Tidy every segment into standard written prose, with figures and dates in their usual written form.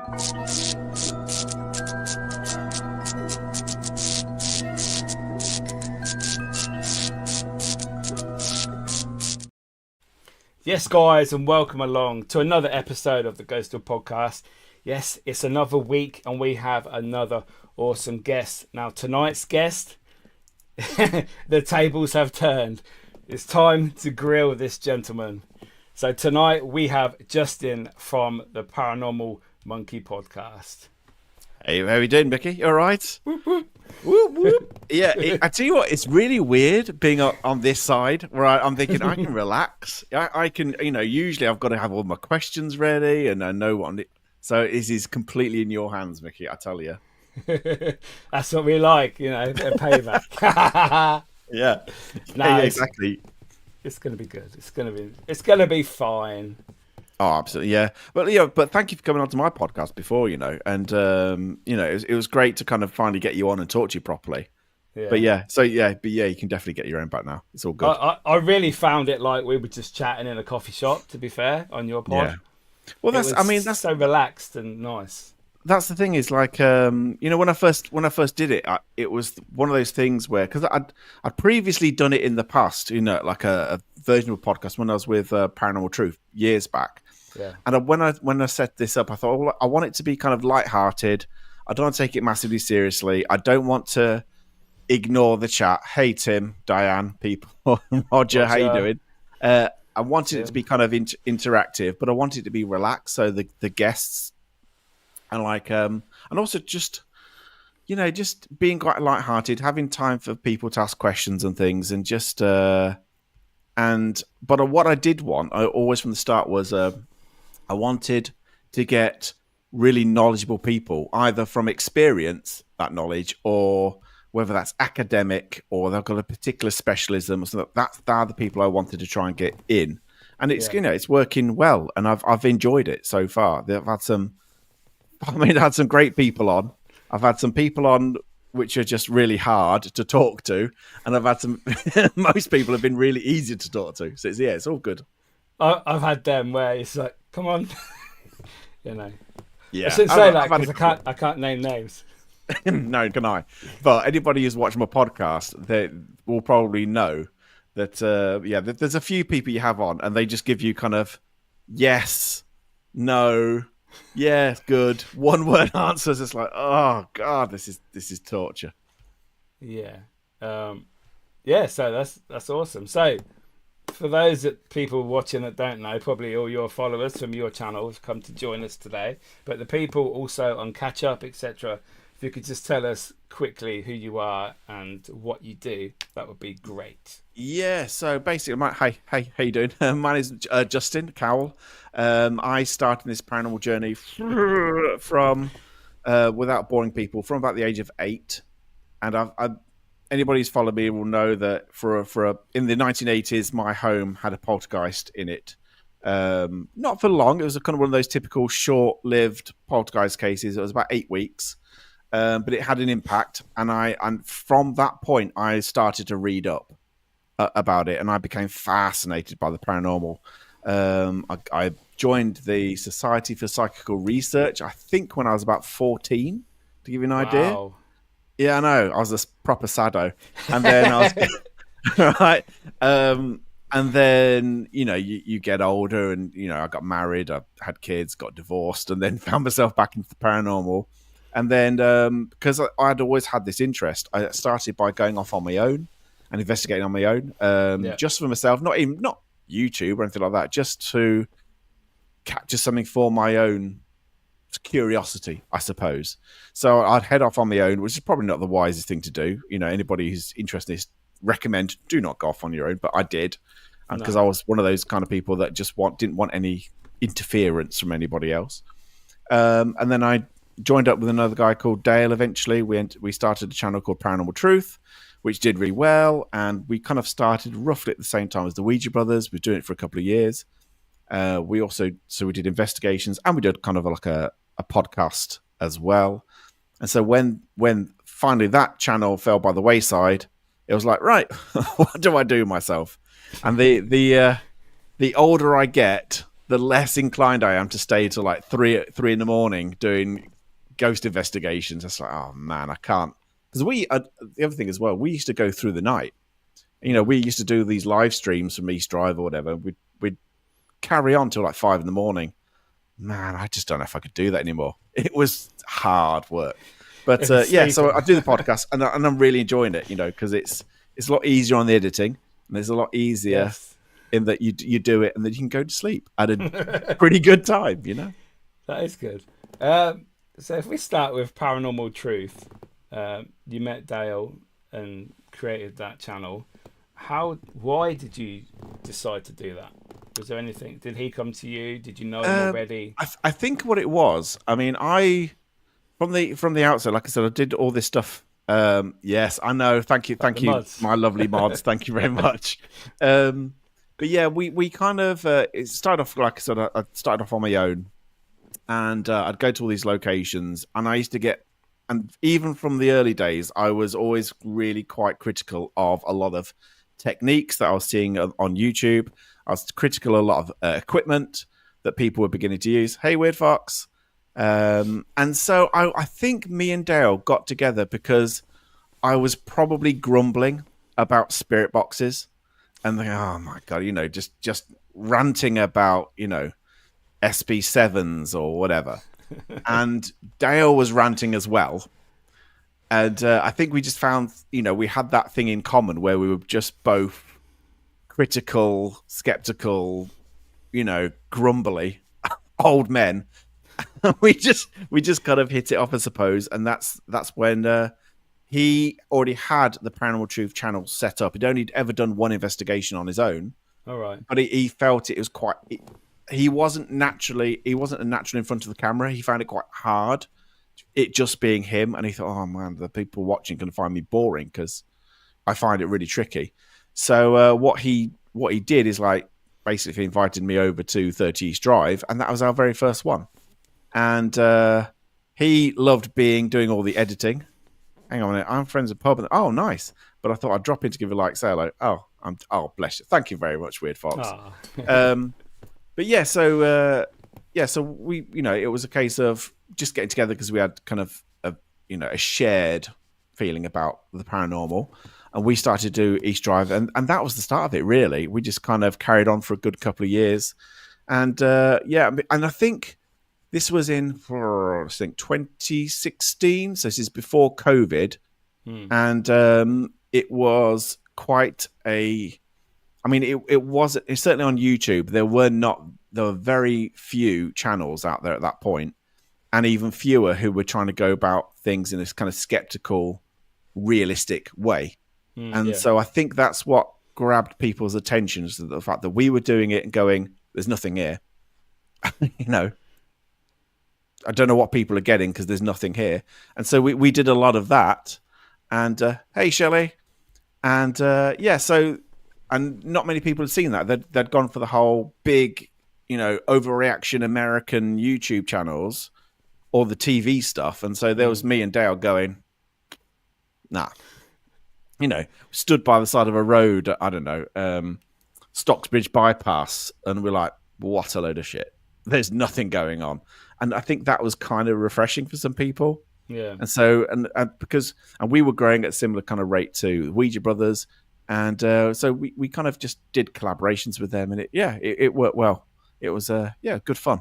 Yes, guys, and welcome along to another episode of the Ghostoul Podcast. Yes, it's another week, and we have another awesome guest. Now, tonight's guest, the tables have turned. It's time to grill this gentleman. So tonight we have Justin from the Paranormal Monkey Podcast. Hey, how are you doing, Miki? You all right? Whoop, whoop. Whoop, whoop. Yeah, I tell you what, it's really weird being on this side where I'm thinking I can relax. I can, usually I've got to have all my questions ready and I know what so it is completely in your hands, Miki, I tell you. That's what we like, a payback. Yeah. No, exactly. It's going to be good. It's going to be fine. Oh, absolutely, yeah. But thank you for coming on to my podcast before, and it was great to kind of finally get you on and talk to you properly. Yeah. But you can definitely get your own back now. It's all good. I really found it like we were just chatting in a coffee shop, to be fair, on your pod. Yeah. Well, that's so relaxed and nice. That's the thing is like, when I first did it, it was one of those things where, because I'd previously done it in the past, like a version of a podcast when I was with Paranormal Truth years back. Yeah. And when I set this up, I thought, well, I want it to be kind of lighthearted. I don't want to take it massively seriously. I don't want to ignore the chat. Hey, Tim, Diane, people, Roger, how you doing? I wanted it to be kind of interactive, but I wanted it to be relaxed. So the guests and and also just being quite lighthearted, having time for people to ask questions and things, and just but what I did want, I always from the start was I wanted to get really knowledgeable people, either from experience, that knowledge, or whether that's academic or they've got a particular specialism or something. They're the people I wanted to try and get in, and it's it's working well, and I've enjoyed it so far. I've had some great people on. I've had some people on which are just really hard to talk to, and I've had some. Most people have been really easy to talk to. So it's all good. I've had them where it's like, come on, Yeah. I shouldn't say that because I can't name names. No, can I? But anybody who's watching my podcast, they will probably know that. There's a few people you have on, and they just give you kind of yes, no. Yeah, good. One word answers. It's like, oh god, this is torture. Yeah, So that's awesome. So, for those people watching that don't know, probably all your followers from your channel have come to join us today. But the people also on Catch Up, etc. If you could just tell us quickly who you are and what you do, that would be great. Yeah, so basically, hey, how you doing? My name is Justin Cowell. I started this paranormal journey from, without boring people, from about the age of 8. And anybody who's followed me will know that in the 1980s, my home had a poltergeist in it. Not for long. It was kind of one of those typical short-lived poltergeist cases. It was about 8 weeks. But it had an impact, and from that point, I started to read up about it, and I became fascinated by the paranormal. I joined the Society for Psychical Research, I think, when I was about 14, to give you an idea. Wow. Yeah, I know. I was a proper sado, and then I was right. And then you get older, and I got married, I had kids, got divorced, and then found myself back into the paranormal. And then, because I'd always had this interest, I started by going off on my own and investigating on my own, just for myself, not YouTube or anything like that, just to capture something for my own curiosity, I suppose. So I'd head off on my own, which is probably not the wisest thing to do. Anybody who's interested, recommend do not go off on your own, but I did, because I was one of those kind of people that just didn't want any interference from anybody else. And then I joined up with another guy called Dale. Eventually, we started a channel called Paranormal Truth, which did really well, and we kind of started roughly at the same time as the Ouija Brothers. We were doing it for a couple of years. We did investigations, and we did kind of like a podcast as well. And so when finally that channel fell by the wayside, it was like, right, what do I do myself? And the older I get, the less inclined I am to stay till like three in the morning doing ghost investigations. It's like, oh man, I can't. Because the other thing as well, we used to go through the night. You know, we used to do these live streams from East Drive or whatever. We'd carry on till like 5 in the morning. Man, I just don't know if I could do that anymore. It was hard work. But so I do the podcast and I'm really enjoying it, you know, because it's a lot easier on the editing and it's a lot easier in that you do it and then you can go to sleep at a pretty good time, you know. That is good. So if we start with Paranormal Truth, you met Dale and created that channel. Why did you decide to do that? Was there anything? Did he come to you? Did you know him already? I think what it was. I mean, from the outset, like I said, I did all this stuff. Yes, I know. Thank you, mods. My lovely mods. Thank you very much. But yeah, we kind of it started off, like I said, I started off on my own, and I'd go to all these locations, and I used to get, and even from the early days, I was always really quite critical of a lot of techniques that I was seeing on YouTube. I was critical of a lot of equipment that people were beginning to use. Hey, Weird Fox. And so I think me and Dale got together because I was probably grumbling about spirit boxes and thinking, oh my God, you know, just ranting about, you know, SB7s or whatever. And Dale was ranting as well. And I think we just found, you know, we had that thing in common where we were just both critical, skeptical, you know, grumbly old men. we just kind of hit it off, I suppose. And that's when he already had the Paranormal Truth channel set up. He'd only ever done one investigation on his own. All right. But he felt it was quite... He wasn't a natural in front of the camera. He found it quite hard, it just being him. And he thought, oh man, the people watching can find me boring because I find it really tricky. So what he did is like basically invited me over to 30 East Drive, and that was our very first one. And he loved doing all the editing. Hang on a minute, I'm friends with Pub. Oh, nice. But I thought I'd drop in to give a say hello. Oh, bless you. Thank you very much, Weird Fox. But yeah, so we, you know, it was a case of just getting together because we had kind of a shared feeling about the paranormal. And we started to do East Drive, and that was the start of it, really. We just kind of carried on for a good couple of years. And and I think this was in, 2016. So this is before COVID. And it was quite it's certainly on YouTube. There were very few channels out there at that point, and even fewer who were trying to go about things in this kind of skeptical, realistic way. So I think that's what grabbed people's attention, is the fact that we were doing it and going, there's nothing here. You know, I don't know what people are getting because there's nothing here. And so we did a lot of that. And hey, Shelley. And and not many people had seen that. They'd gone for the whole big, you know, overreaction American YouTube channels or the TV stuff. And so there was me and Dale going, nah. You know, stood by the side of a road, I don't know, Stocksbridge bypass, and we're like, what a load of shit. There's nothing going on. And I think that was kind of refreshing for some people. Yeah. And so, and we were growing at a similar kind of rate to Ouija Brothers. And so we kind of just did collaborations with them, and it worked well. It was, good fun.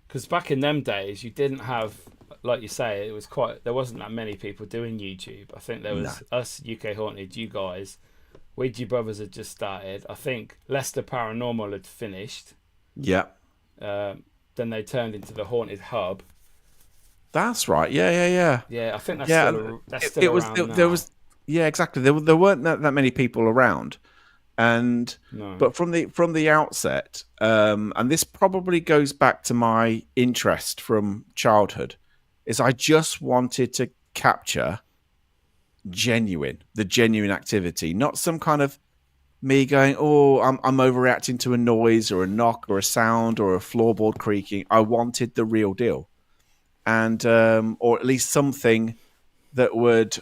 Because back in them days, you didn't have, like you say, there wasn't that many people doing YouTube. I think there was us, UK Haunted, you guys, Ouija Brothers had just started. I think Leicester Paranormal had finished. Yeah. Then they turned into the Haunted Hub. That's right. Yeah. Yeah, I think that's still around now. There was, yeah, exactly. There weren't that many people around. And but from the outset, and this probably goes back to my interest from childhood, is I just wanted to capture the genuine activity, not some kind of me going, oh, I'm overreacting to a noise or a knock or a sound or a floorboard creaking. I wanted the real deal, and or at least something that would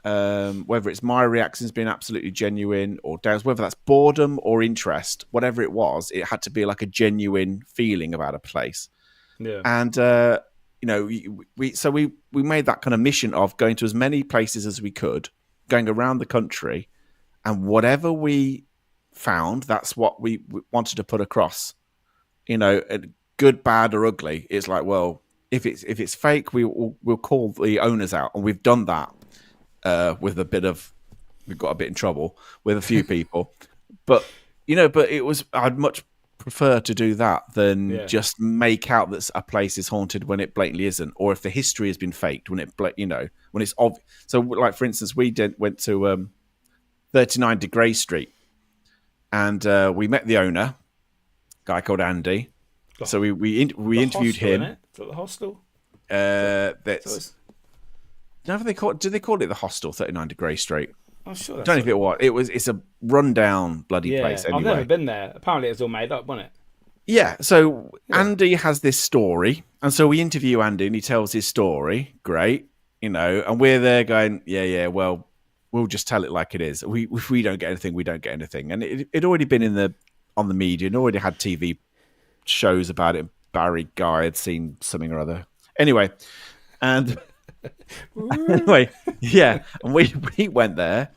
whether it's my reactions being absolutely genuine or Dale's, whether that's boredom or interest, whatever it was, it had to be like a genuine feeling about a place. Yeah. And we made that kind of mission of going to as many places as we could, going around the country, and whatever we found, that's what we wanted to put across. Good, bad, or ugly. It's like, well, if it's fake, we'll call the owners out, and we've done that with we've got a bit in trouble with a few people, but I'd much prefer to do that than just make out that a place is haunted when it blatantly isn't, or if the history has been faked when it's obvious. So, like for instance, we went to 39 De Grey Street, and we met the owner, a guy called Andy. So we interviewed him. Is that the hostel? That's. Do they call it the hostel, 39 De Grey Street? I'm sure. I don't know if it was. It's a rundown bloody place. Anyway, I've never been there. Apparently, it was all made up, wasn't it? Yeah. So Andy has this story, and so we interview Andy, and he tells his story. Great, and we're there going, yeah. Well, we'll just tell it like it is. If we don't get anything, we don't get anything. And it already been on the media, and already had TV shows about it. Barry Guy had seen something or other. Anyway, and yeah, and we went there.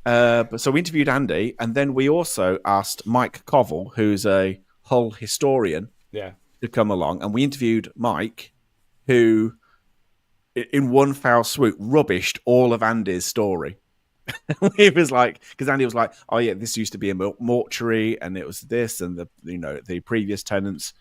So we interviewed Andy, and then we also asked Mike Covell, who's a Hull historian, to come along, and we interviewed Mike, who, in one foul swoop, rubbished all of Andy's story. He was like, because Andy was like, "Oh yeah, this used to be a mortuary, and it was this, and the previous tenants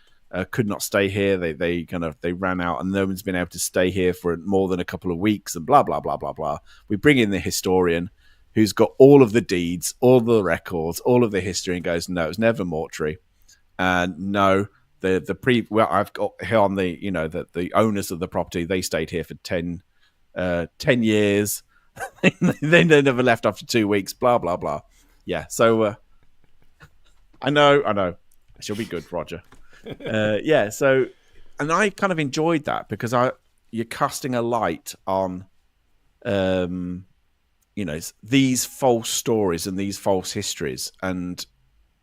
could not stay here. They ran out, and no one's been able to stay here for more than a couple of weeks, and blah blah blah blah blah." We bring in the historian, who's got all of the deeds, all the records, all of the history, and goes, "No, it's never mortuary, and no." I've got here on the owners of the property. They stayed here for 10 years. They never left after 2 weeks. Blah blah blah. Yeah. So I know. She'll be good, Roger. Yeah. So, and I kind of enjoyed that because you're casting a light on, these false stories and these false histories. And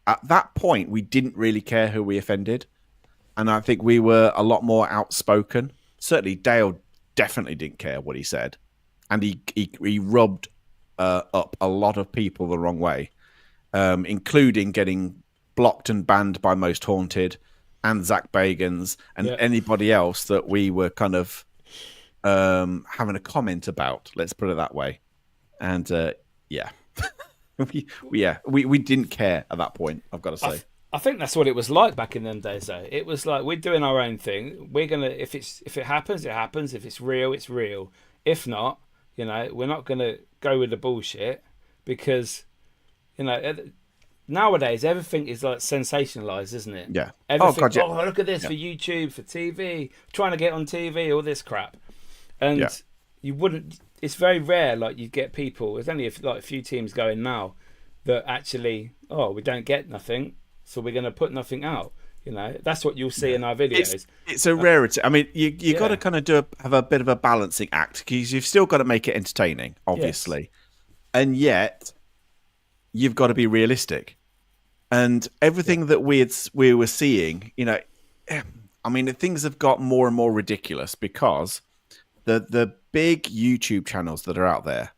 at that point, we didn't really care who we offended, and I think we were a lot more outspoken. Certainly, Dale definitely didn't care what he said. And he rubbed up a lot of people the wrong way, including getting blocked and banned by Most Haunted and Zach Bagans and anybody else that we were kind of having a comment about. Let's put it that way. And we didn't care at that point, I've got to say. I think that's what it was like back in them days, though. It was like, we're doing our own thing. We're gonna, if it happens, it happens. If it's real, it's real. If not, we're not going to go with the bullshit because, nowadays everything is like sensationalized, isn't it? Yeah. Everything, look at this for YouTube, for TV, trying to get on TV, all this crap. And you wouldn't, it's very rare, like you get people, there's only a few teams going now that actually, we don't get nothing, so we're going to put nothing out. That's what you'll see in our videos. It's a rarity. I mean, you got to kind of have a bit of a balancing act because you've still got to make it entertaining, obviously, and yet you've got to be realistic. And everything that we were seeing, I mean, things have got more and more ridiculous because the big YouTube channels that are out there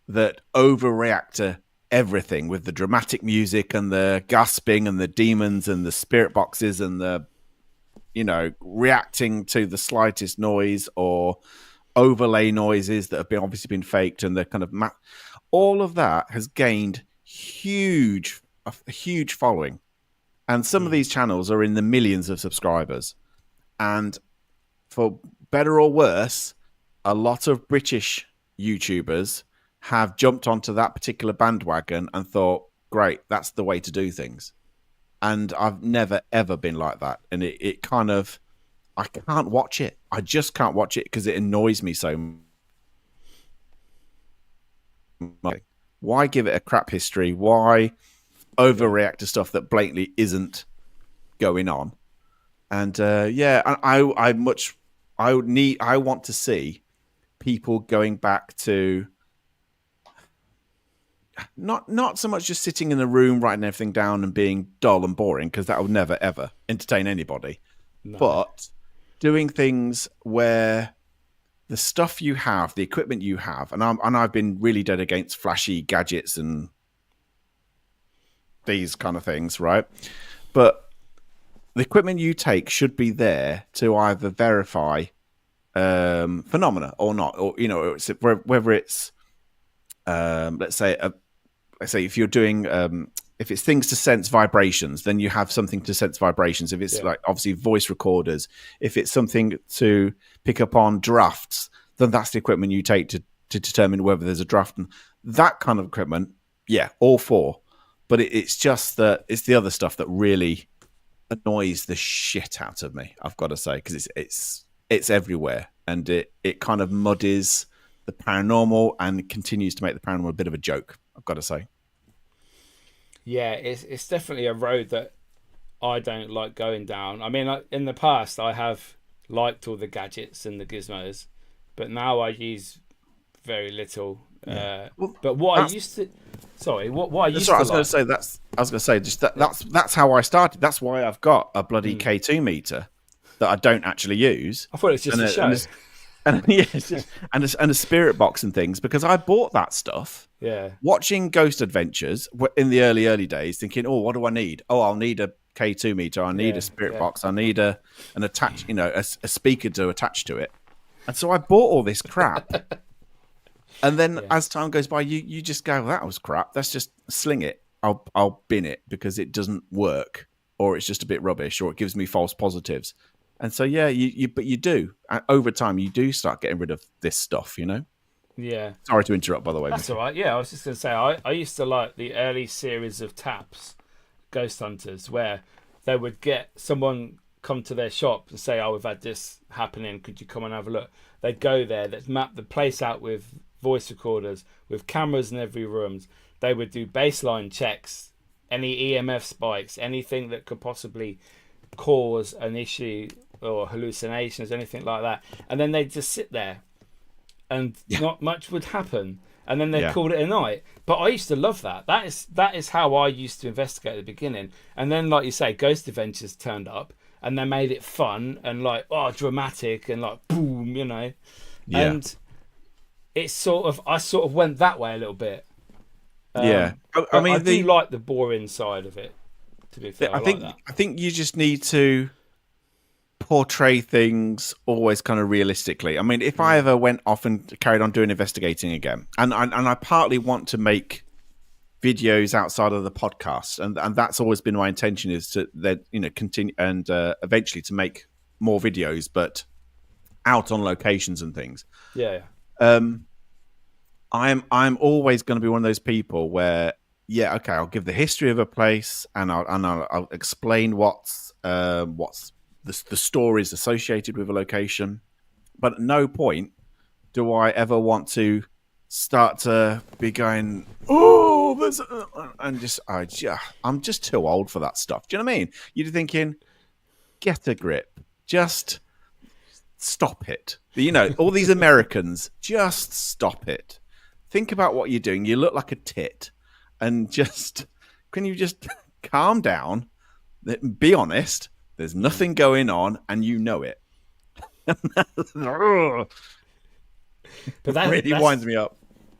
that overreact to everything with the dramatic music and the gasping and the demons and the spirit boxes and the reacting to the slightest noise or overlay noises that have obviously been faked, and the kind of all of that has gained a huge following, and some of these channels are in the millions of subscribers, and for better or worse, a lot of British YouTubers have jumped onto that particular bandwagon and thought, great, that's the way to do things. And I've never, ever been like that. And it kind of, I can't watch it. I just can't watch it because it annoys me so much. Why give it a crap history? Why overreact to stuff that blatantly isn't going on? And I want to see people going back to not so much just sitting in a room writing everything down and being dull and boring, because that will never ever entertain anybody. No. But doing things where the stuff you have, the equipment you have, and I've been really dead against flashy gadgets and these kind of things, right? But the equipment you take should be there to either verify phenomena or not, or whether it's let's say if you're doing if it's things to sense vibrations, then you have something to sense vibrations. If it's like obviously voice recorders, if it's something to pick up on drafts, then that's the equipment you take to determine whether there's a draft. And that kind of equipment, all for. But it's just it's the other stuff that really annoys the shit out of me, I've got to say, because it's everywhere, and it kind of muddies the paranormal and continues to make the paranormal a bit of a joke, I've got to say. Yeah, it's definitely a road that I don't like going down. I mean, in the past, I have liked all the gadgets and the gizmos, but now I use very little. But what I used to, what I used to. I was going to say that's how I started. That's why I've got a bloody K2 meter that I don't actually use. I thought it was just a show. And a spirit box and things, because I bought that stuff. Yeah. Watching Ghost Adventures in the early days, thinking, oh, what do I need? Oh, I'll need a K2 meter. I need a spirit box. I need an attach, a speaker to attach to it. And so I bought all this crap. And then as time goes by, you just go, that was crap. Let's just sling it. I'll bin it because it doesn't work, or it's just a bit rubbish, or it gives me false positives. And so, but you do. Over time, you do start getting rid of this stuff, Yeah. Sorry to interrupt, by the way. That's all right. Yeah, I was just going to say, I used to like the early series of taps, Ghost Hunters, where they would get someone come to their shop and say, oh, we've had this happening. Could you come and have a look? They'd go there. They'd map the place out with voice recorders, with cameras in every room. They would do baseline checks, any EMF spikes, anything that could possibly cause an issue or hallucinations, anything like that. And then they'd just sit there and not much would happen. And then they called it a night. But I used to love that. That is how I used to investigate at the beginning. And then, like you say, Ghost Adventures turned up and they made it fun and like, dramatic and like, boom, Yeah. And it's I sort of went that way a little bit. I mean, I do like the boring side of it, to be fair. I think you just need to portray things always kind of realistically. I mean, if I ever went off and carried on doing investigating again, and I partly want to make videos outside of the podcast, and that's always been my intention, is to continue and eventually to make more videos, but out on locations and things. I'm always going to be one of those people where I'll give the history of a place and I'll explain what's the stories associated with a location, but at no point do I ever want to start to be going, I'm just too old for that stuff. Do you know what I mean? You're thinking, get a grip, just stop it. All these Americans, just stop it. Think about what you're doing. You look like a tit, and can you just calm down? Be honest. There's nothing going on, and you know it. But that really winds me up.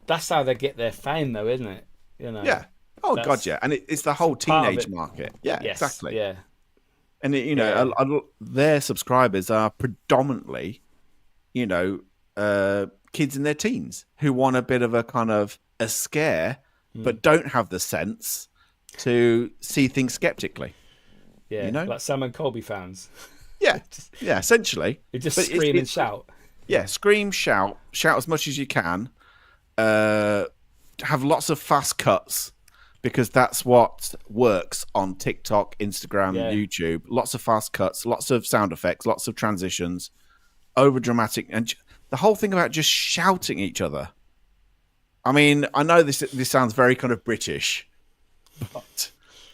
That's how they get their fame, though, isn't it? Yeah. Oh God, yeah. And it's the whole teenage market. Yeah, yes, exactly. Yeah. And their subscribers are predominantly, kids in their teens who want a bit of a kind of a scare, but don't have the sense to see things skeptically. Yeah, like Sam and Colby fans. Yeah, essentially. You just scream and shout. Yeah, scream, shout as much as you can. Have lots of fast cuts, because that's what works on TikTok, Instagram, YouTube. Lots of fast cuts, lots of sound effects, lots of transitions, over dramatic, and the whole thing about just shouting at each other. I mean, I know this sounds very kind of British, but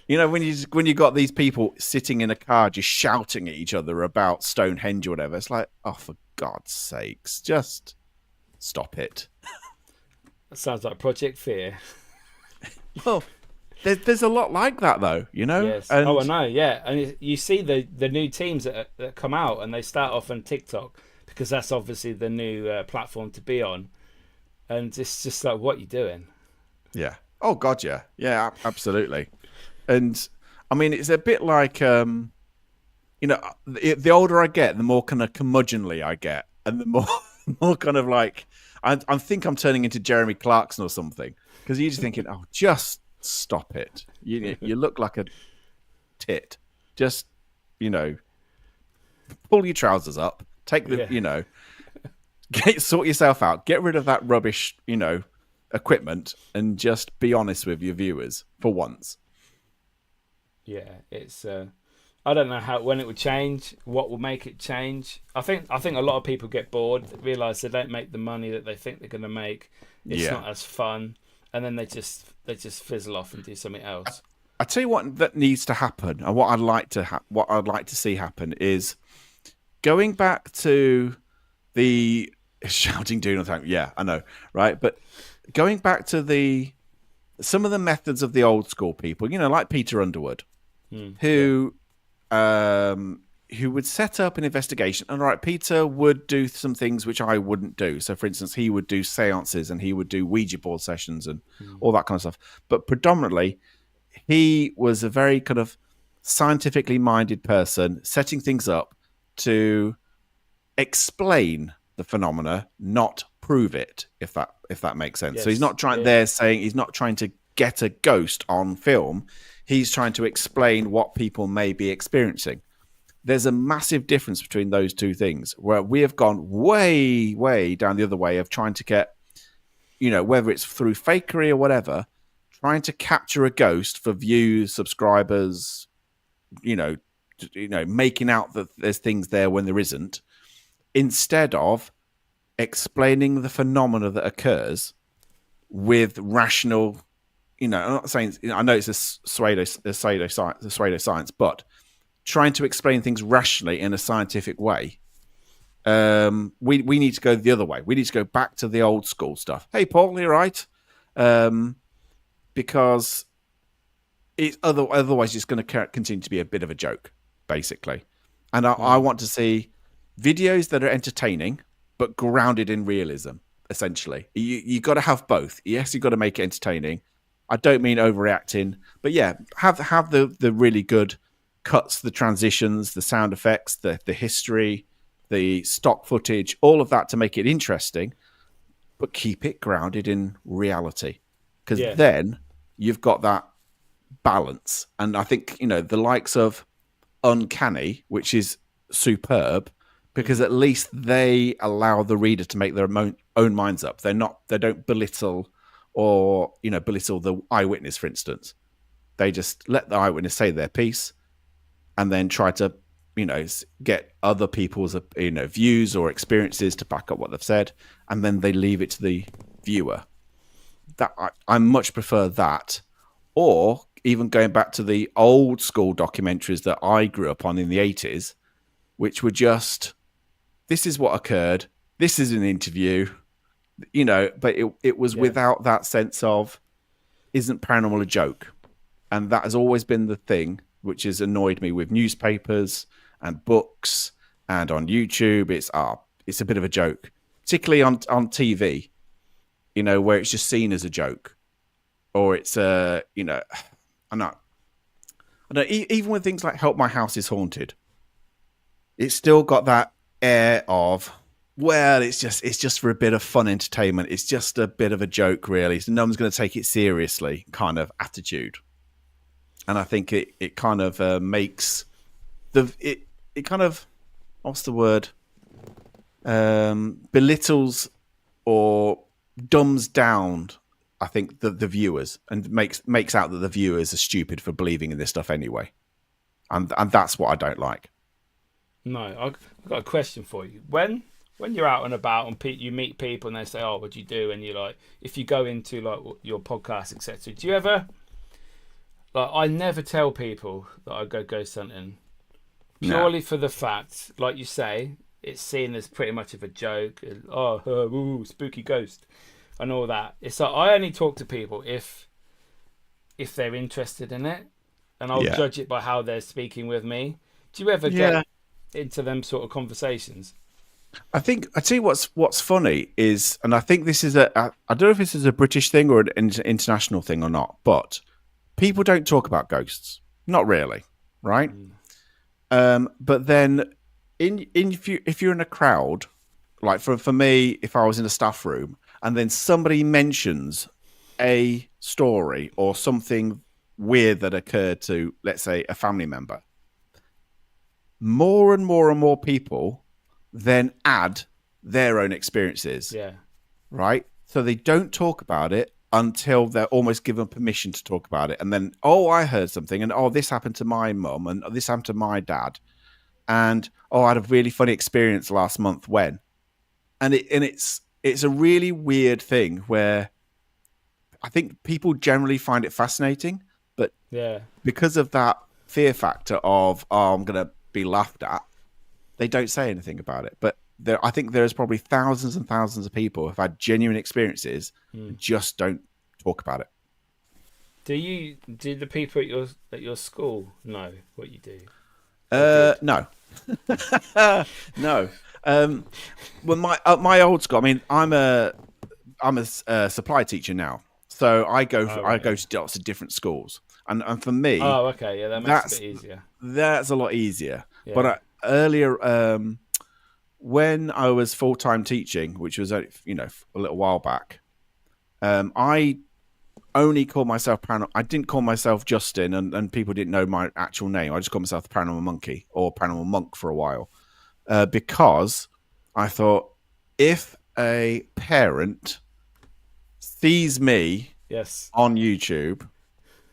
when you got these people sitting in a car just shouting at each other about Stonehenge or whatever, it's like, oh, for God's sakes, just stop it. That sounds like Project Fear. Well, there's a lot like that though, you know. Yes. And Oh, I know. Yeah, and you see the new teams that come out, and they start off on TikTok because that's obviously the new platform to be on, and it's just like, what you doing? yeah. Oh God, yeah, yeah, absolutely. And I mean, it's a bit like the older I get, the more kind of curmudgeonly I get, and the more more kind of like I think I'm turning into Jeremy Clarkson or something, because you're just thinking, oh, just stop it. You look like a tit. Just pull your trousers up, take the sort yourself out, get rid of that rubbish equipment, and just be honest with your viewers for once. Yeah, it's. I don't know when it would change. What will make it change? I think a lot of people get bored, realize they don't make the money that they think they're going to make. It's not as fun, and then they just fizzle off and do something else. I tell you what that needs to happen, and what I'd like to see happen is going back to the shouting doing time. Yeah, I know, right? But going back to some of the methods of the old school people, like Peter Underwood, who would set up an investigation. And right, Peter would do some things which I wouldn't do. So, for instance, he would do seances and he would do Ouija board sessions and all that kind of stuff. But predominantly, he was a very kind of scientifically minded person, setting things up to explain the phenomena, not prove it, if that makes sense. Yes. So he's not trying he's not trying to get a ghost on film. He's trying to explain what people may be experiencing. There's a massive difference between those two things, where we have gone way, way down the other way of trying to get, whether it's through fakery or whatever, trying to capture a ghost for views, subscribers, making out that there's things there when there isn't, instead of explaining the phenomena that occurs with rational. I'm not saying. I know it's a pseudoscience, but trying to explain things rationally in a scientific way. We need to go the other way. We need to go back to the old school stuff. Hey, Paul, you're right. Because it's otherwise just going to continue to be a bit of a joke, basically. And I want to see videos that are entertaining but grounded in realism. Essentially, you got to have both. Yes, you got to make it entertaining. I don't mean overreacting, but yeah, have the really good cuts, the transitions, the sound effects, the history, the stock footage, all of that to make it interesting, but keep it grounded in reality. Because then you've got that balance. And I think, the likes of Uncanny, which is superb, because at least they allow the reader to make their own minds up. They don't belittle the eyewitness, for instance. They just let the eyewitness say their piece and then try to, get other people's, views or experiences to back up what they've said. And then they leave it to the viewer. That I much prefer that. Or even going back to the old school documentaries that I grew up on in the 80s, which were just, this is what occurred. This is an interview. But it was without that sense of, isn't paranormal a joke? And that has always been the thing which has annoyed me with newspapers and books and on YouTube. It's a bit of a joke, particularly on TV, where it's just seen as a joke, or it's I know even with things like Help My House is Haunted, it's still got that air of, well, it's just for a bit of fun entertainment. It's just a bit of a joke, really. So no one's going to take it seriously kind of attitude. And I think it kind of makes it kind of, what's the word? Belittles or dumbs down, I think, the viewers, and makes out that the viewers are stupid for believing in this stuff anyway. And that's what I don't like. No, I've got a question for you. When you're out and about and you meet people and they say, "Oh, what do you do?" and you're like, if you go into like your podcast, etc., do you ever, like, I never tell people that I go ghost hunting, purely for the fact, like you say, it's seen as pretty much of a joke. Oh, ooh, spooky ghost, and all that. It's like I only talk to people if if they're interested in it, and I'll Yeah. judge it by how they're speaking with me. Do you ever Yeah. get into them sort of conversations? I tell you what's funny is, and I think this is I don't know if this is a British thing or an international thing or not, but people don't talk about ghosts. Not really, right? But then if you're in a crowd, like for me, if I was in a staff room and then somebody mentions a story or something weird that occurred to, let's say, a family member, more and more and more people then add their own experiences. Yeah. Right? So they don't talk about it until they're almost given permission to talk about it. And then, oh, I heard something, and oh, this happened to my mum, and this happened to my dad. And oh, I had a really funny experience last month when. And it's a really weird thing where I think people generally find it fascinating, but because of that fear factor of, oh, I'm going to be laughed at, they don't say anything about it. But I think there's probably thousands and thousands of people who've had genuine experiences and just don't talk about it. Do the people at your school know what you do? No. No. Well, my old school. I mean, I'm a supply teacher now, so I go to lots of different schools, and for me, that makes it a bit easier. That's a lot easier. Yeah. But earlier, when I was full-time teaching, which was a little while back, I only called myself paranormal. I didn't call myself Justin, and people didn't know my actual name. I just called myself the Paranormal Monkey or Paranormal Monk for a while, because I thought if a parent sees me on YouTube,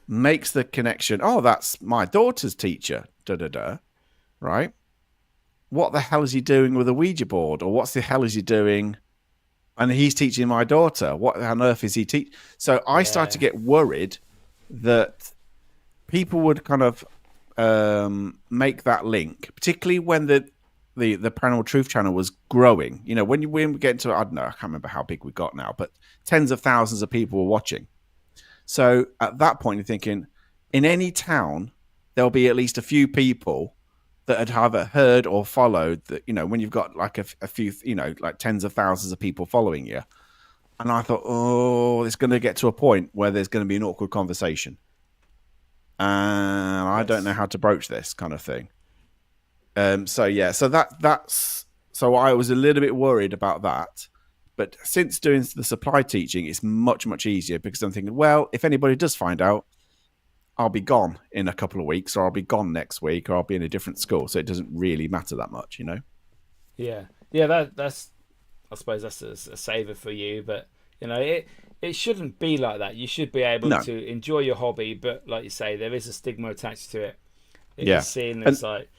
makes the connection, oh, that's my daughter's teacher, right? What the hell is he doing with a Ouija board? Or what the hell is he doing? And he's teaching my daughter. What on earth is he teaching? So I started to get worried that people would kind of make that link, particularly when the Paranormal Truth channel was growing. You know, when we get into, I don't know, I can't remember how big we got now, but tens of thousands of people were watching. So at that point, you're thinking, in any town, there'll be at least a few people that had either heard or followed that, you know, when you've got like a few, you know, like tens of thousands of people following you. And I thought, oh, it's going to get to a point where there's going to be an awkward conversation. And I don't know how to broach this kind of thing. So I was a little bit worried about that. But since doing the supply teaching, it's much, much easier because I'm thinking, well, if anybody does find out, I'll be gone in a couple of weeks, or I'll be gone next week, or I'll be in a different school. So it doesn't really matter that much, you know? Yeah. That's I suppose that's a saver for you, but you know, it shouldn't be like that. You should be able to enjoy your hobby, but like you say, there is a stigma attached to it. It's seen as like.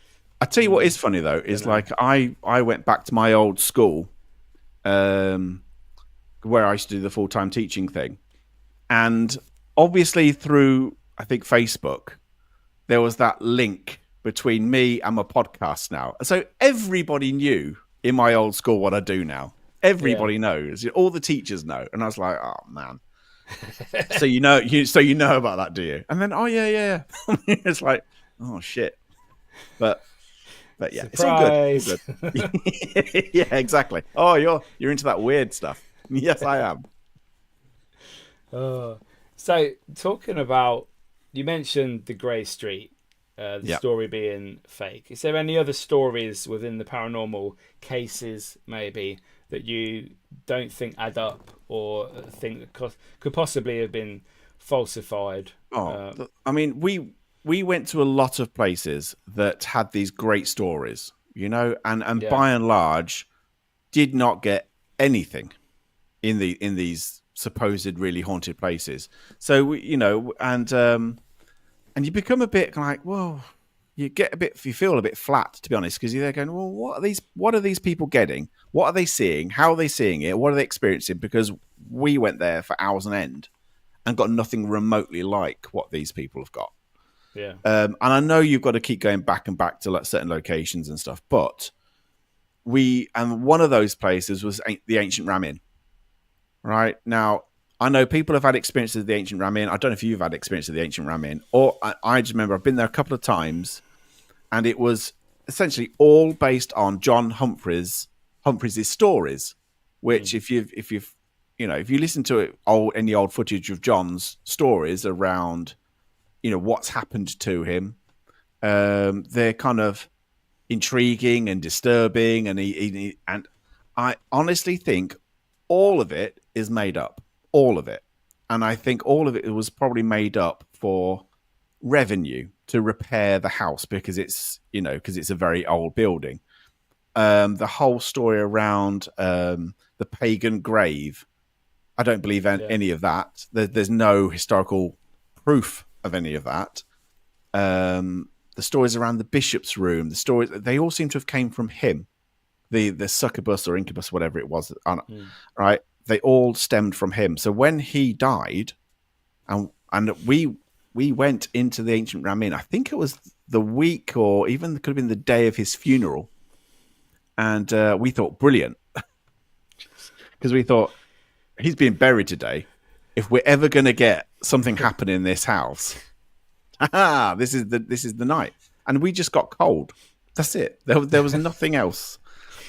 I tell you what is funny though is like I went back to my old school, where I used to do the full-time teaching thing, and obviously through, I think, Facebook, there was that link between me and my podcast now. So everybody knew in my old school what I do now. Everybody knows. All the teachers know. And I was like, oh, man. So you know about that, do you? And then, oh, yeah. It's like, oh, shit. But yeah, surprise. It's all good. Yeah, exactly. Oh, you're into that weird stuff. Yes, I am. So talking about, you mentioned the Grey Street, the story being fake. Is there any other stories within the paranormal cases, maybe, that you don't think add up or think that could possibly have been falsified? I mean, we went to a lot of places that had these great stories, you know, and by and large did not get anything in these supposed really haunted places. So you know, and you become a bit like, well, you feel a bit flat, to be honest, because you're there going, well, what are these people getting? What are they seeing? How are they seeing it? What are they experiencing? Because we went there for hours on end and got nothing remotely like what these people have got. Yeah. And I know you've got to keep going back and back to like certain locations and stuff, but one of those places was the Ancient Ram Inn. Right now, I know people have had experiences of the Ancient Ram Inn. I don't know if you've had experience of the Ancient Ram Inn, or I just remember I've been there a couple of times, and it was essentially all based on John Humphreys' stories. Which, if you listen to any old footage of John's stories around, what's happened to him, they're kind of intriguing and disturbing, and I honestly think all of it is made up. All of it. And I think all of it was probably made up for revenue to repair the house because it's a very old building. The whole story around the pagan grave, I don't believe any of that. There's no historical proof of any of that. The stories around the bishop's room, they all seem to have came from him. The succubus or incubus, whatever it was, right? They all stemmed from him. So when he died, and we went into the Ancient Ram Inn, I think it was the week or even could have been the day of his funeral. And we thought, brilliant. Because we thought, he's being buried today. If we're ever going to get something happen in this house, this is the night. And we just got cold. That's it. There was nothing else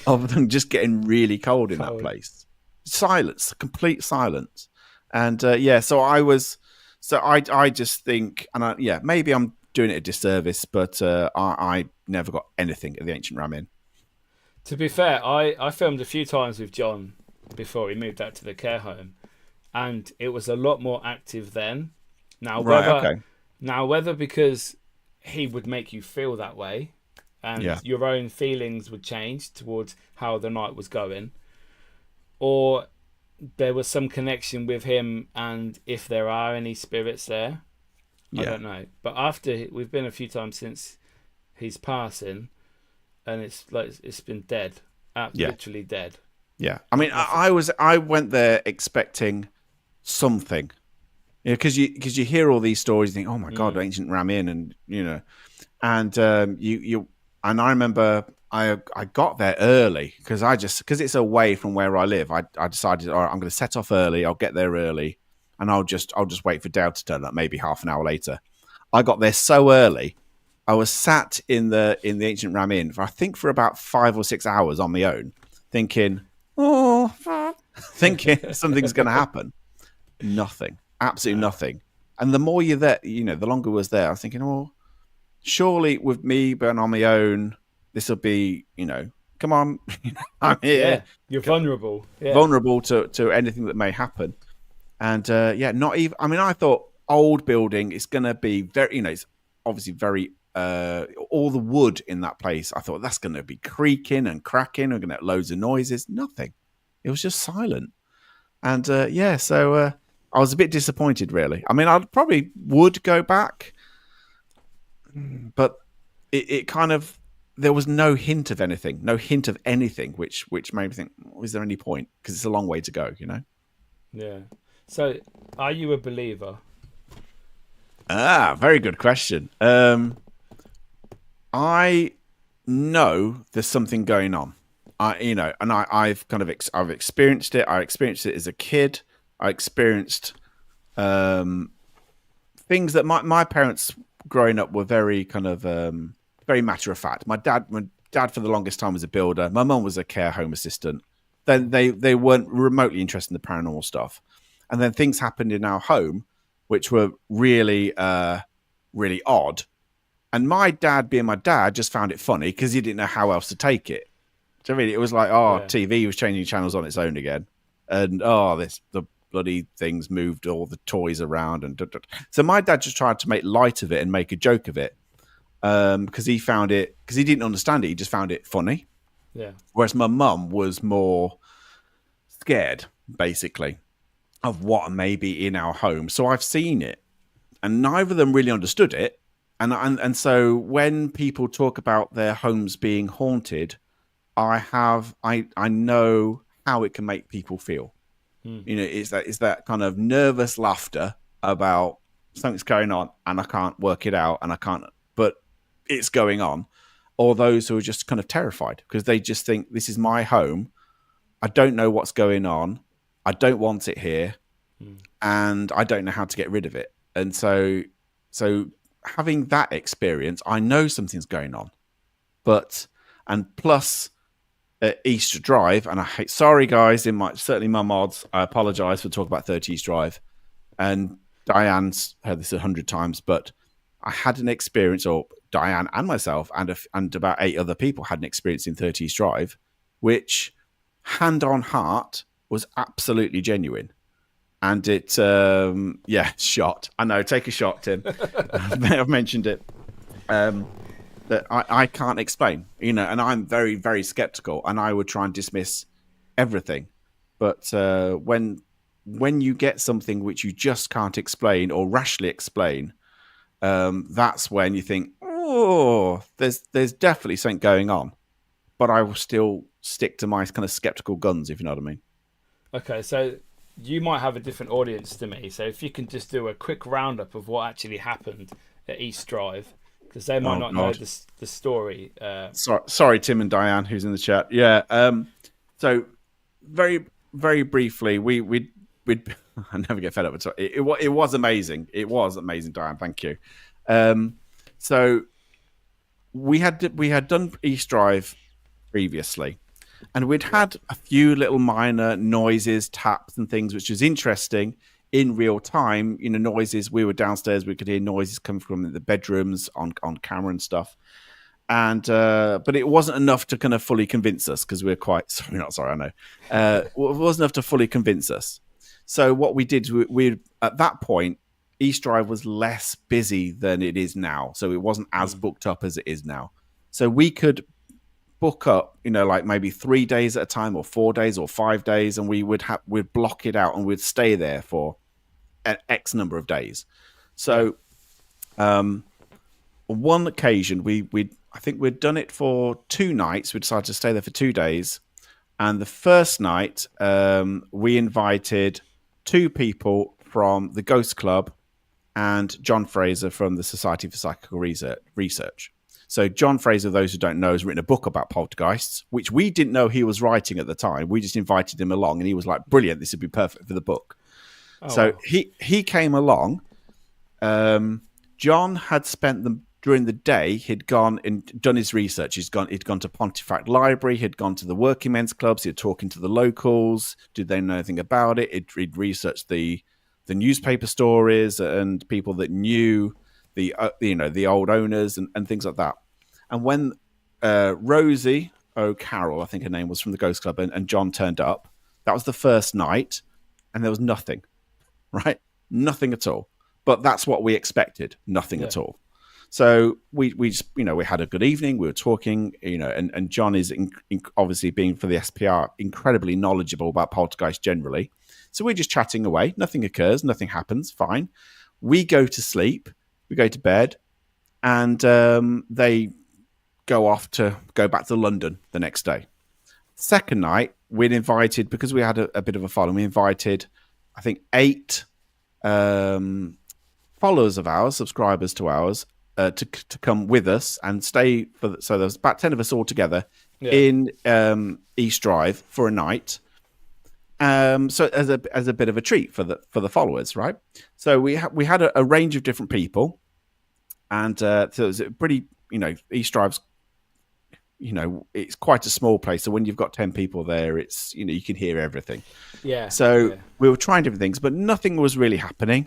other than just getting really cold in that place. Silence, complete silence. And so I just think, and maybe I'm doing it a disservice, but I never got anything at the Ancient Ram Inn. To be fair, I filmed a few times with John before he moved out to the care home, and it was a lot more active then. Now, whether because he would make you feel that way, and your own feelings would change towards how the night was going, or there was some connection with him, and if there are any spirits there, I don't know. But after we've been a few times since his passing, and it's been dead, literally dead. Yeah, I mean, I went there expecting something, because you hear all these stories, and think, oh my god, Ancient Ram Inn, and and I remember I got there early because it's away from where I live. I decided, all right, I'm going to set off early. I'll get there early, and I'll just wait for Dale to turn up. Maybe half an hour later. I got there so early. I was sat in the Ancient Ram Inn for about 5 or 6 hours on my own, thinking something's going to happen. Nothing, absolutely nothing. And the more you're there, the longer I was there, I was thinking, oh, surely with me being on my own, this will be, come on, I'm here. Yeah, you're vulnerable. Yeah. Vulnerable to anything that may happen. And not even, I mean, I thought old building is going to be very, it's obviously very, all the wood in that place, I thought that's going to be creaking and cracking. We're going to get loads of noises. Nothing. It was just silent. And so I was a bit disappointed, really. I mean, I probably would go back, but it kind of, there was no hint of anything, which made me think, is there any point? Because it's a long way to go, Yeah. So, are you a believer? Very good question. I know there's something going on. I've experienced it. I experienced it as a kid. I experienced things that my parents growing up were very kind of very matter of fact. My dad for the longest time was a builder. My mum was a care home assistant. Then they weren't remotely interested in the paranormal stuff. And then things happened in our home which were really really odd. And my dad, being my dad, just found it funny because he didn't know how else to take it. So really, it was like, TV was changing channels on its own again, and the bloody things moved all the toys around, and so my dad just tried to make light of it and make a joke of it, because he didn't understand it. He just found it funny. Yeah. Whereas my mum was more scared, basically, of what may be in our home. So I've seen it, and neither of them really understood it. And so when people talk about their homes being haunted, I know how it can make people feel. It's that kind of nervous laughter about something's going on and I can't work it out but it's going on. Or those who are just kind of terrified because they just think, this is my home. I don't know what's going on. I don't want it here. and I don't know how to get rid of it. And so having that experience, I know something's going on. And plus East Drive, and sorry guys, certainly my mods, I apologize for talking about 30 East Drive, and Diane's heard this 100 times, but I had an experience, or Diane and myself and about 8 other people had an experience in 30 East Drive, which, hand on heart, was absolutely genuine. And it, shot. I know, take a shot, Tim. I've mentioned it. That I can't explain, and I'm very, very skeptical, and I would try and dismiss everything. But when you get something which you just can't explain or rationally explain, that's when you think, oh, there's definitely something going on. But I will still stick to my kind of skeptical guns, if you know what I mean. Okay, so you might have a different audience to me. So if you can just do a quick roundup of what actually happened at East Drive, because they might not know the story. Sorry, Tim and Diane, who's in the chat. Yeah. So very, very briefly, we I never get fed up with it. It was amazing. It was amazing, Diane. Thank you. So we had done East Drive previously, and we'd had a few little minor noises, taps, and things, which was interesting. In real time, noises. We were downstairs. We could hear noises coming from the bedrooms on camera and stuff. And but it wasn't enough to kind of fully convince us, because we're quite sorry. I know it wasn't enough to fully convince us. So what we did, we at that point, East Drive was less busy than it is now. So it wasn't as booked up as it is now. So we could book up, like maybe 3 days at a time, or 4 days, or 5 days, and we'd block it out, and we'd stay there for an X number of days. So, on one occasion, I think we'd done it for 2 nights. We decided to stay there for 2 days, and the first night, we invited 2 people from the Ghost Club and John Fraser from the Society for Psychical Research. So John Fraser, those who don't know, has written a book about poltergeists, which we didn't know he was writing at the time. We just invited him along, and he was like, brilliant, this would be perfect for the book. So wow. He came along. John had spent during the day, he'd gone and done his research. He'd gone to Pontefract Library, he'd gone to the working men's clubs, he'd talking to the locals. Did they know anything about it? He'd researched the newspaper stories and people that knew the old owners and things like that. And when Rosie O'Carroll, I think her name was, from the Ghost Club, and John turned up, that was the first night, and there was nothing, right? Nothing at all. But that's what we expected, nothing at all. So we just, we had a good evening. We were talking, and John is obviously, being for the SPR, incredibly knowledgeable about poltergeist generally. So we're just chatting away. Nothing occurs. Nothing happens. Fine. We go to sleep. We go to bed, and they go back to London the next day. Second night, we'd invited, because we had a bit of a following, we invited, I think, 8 followers of ours, subscribers to ours, to come with us and stay. So there was about 10 of us all together in East Drive for a night. So as a bit of a treat for the followers, right? So we had a range of different people, and so it was a pretty, East Drive's, it's quite a small place. So when you've got 10 people there, it's, you can hear everything. Yeah. So we were trying different things, but nothing was really happening.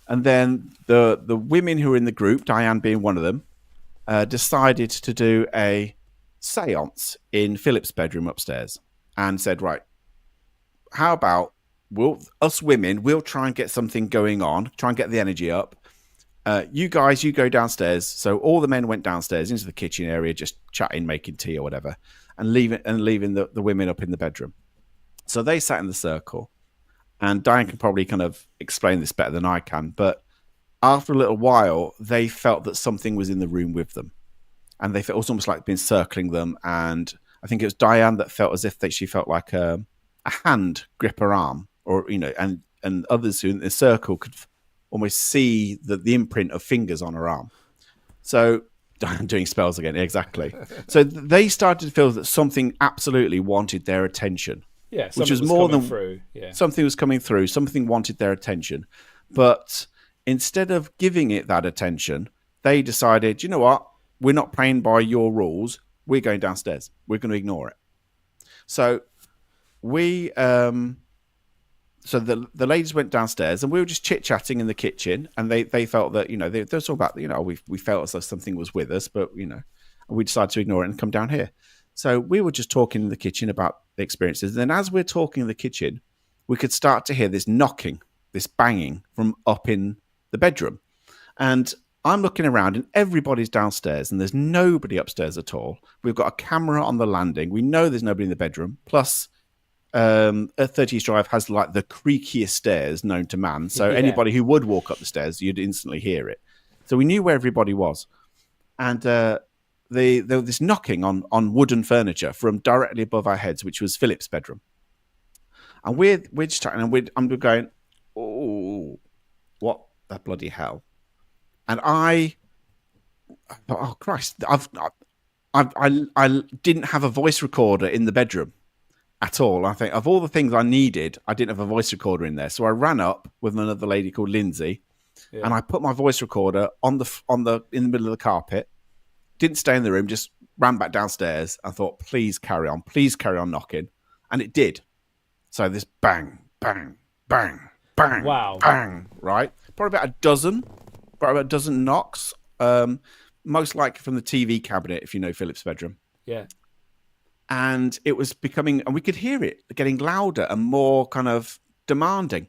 And then the women who were in the group, Diane being one of them, decided to do a seance in Philip's bedroom upstairs, and said, right, how about us women, we'll try and get something going on, try and get the energy up. You guys, you go downstairs. So all the men went downstairs into the kitchen area, just chatting, making tea or whatever, and leaving the women up in the bedroom. So they sat in the circle, and Diane can probably kind of explain this better than I can, but after a little while, they felt that something was in the room with them, and they felt, it was almost like been circling them. And I think it was Diane that felt as if she felt like a hand grip her arm, or and others who in the circle could almost see the imprint of fingers on her arm. So I'm doing spells again, exactly. So they started to feel that something absolutely wanted their attention, Yeah, which something was was more coming than through. Yeah. something was coming through. Something wanted their attention, but instead of giving it that attention, they decided, you know what? We're not playing by your rules. We're going downstairs. We're going to ignore it. So we, so the ladies went downstairs, and we were just chit chatting in the kitchen, and they felt that, you know, they were talking about, you know, we felt as though something was with us, but, you know, we decided to ignore it and come down here. So we were just talking in the kitchen about the experiences. And then as we're talking in the kitchen, we could start to hear this knocking, this banging from up in the bedroom. And I'm looking around, and everybody's downstairs, and there's nobody upstairs at all. We've got a camera on the landing. We know there's nobody in the bedroom. Plus, a 30 East Drive has like the creakiest stairs known to man. So anybody who would walk up the stairs, you'd instantly hear it. So we knew where everybody was. And there was this knocking on wooden furniture from directly above our heads, which was Philip's bedroom. And we're just chatting, and I'm going, oh, what the bloody hell? And I thought, oh Christ, I didn't have a voice recorder in the bedroom at all. I think of all the things I needed, I didn't have a voice recorder in there. So I ran up with another lady called Lindsay, and I put my voice recorder in the middle of the carpet. Didn't stay in the room, just ran back downstairs. I thought, please carry on knocking, and it did. So this bang, bang, bang, bang, wow, bang, right? Probably about a dozen knocks. Most likely from the TV cabinet, if you know Philip's bedroom. Yeah. And it was becoming, and we could hear it getting louder and more kind of demanding.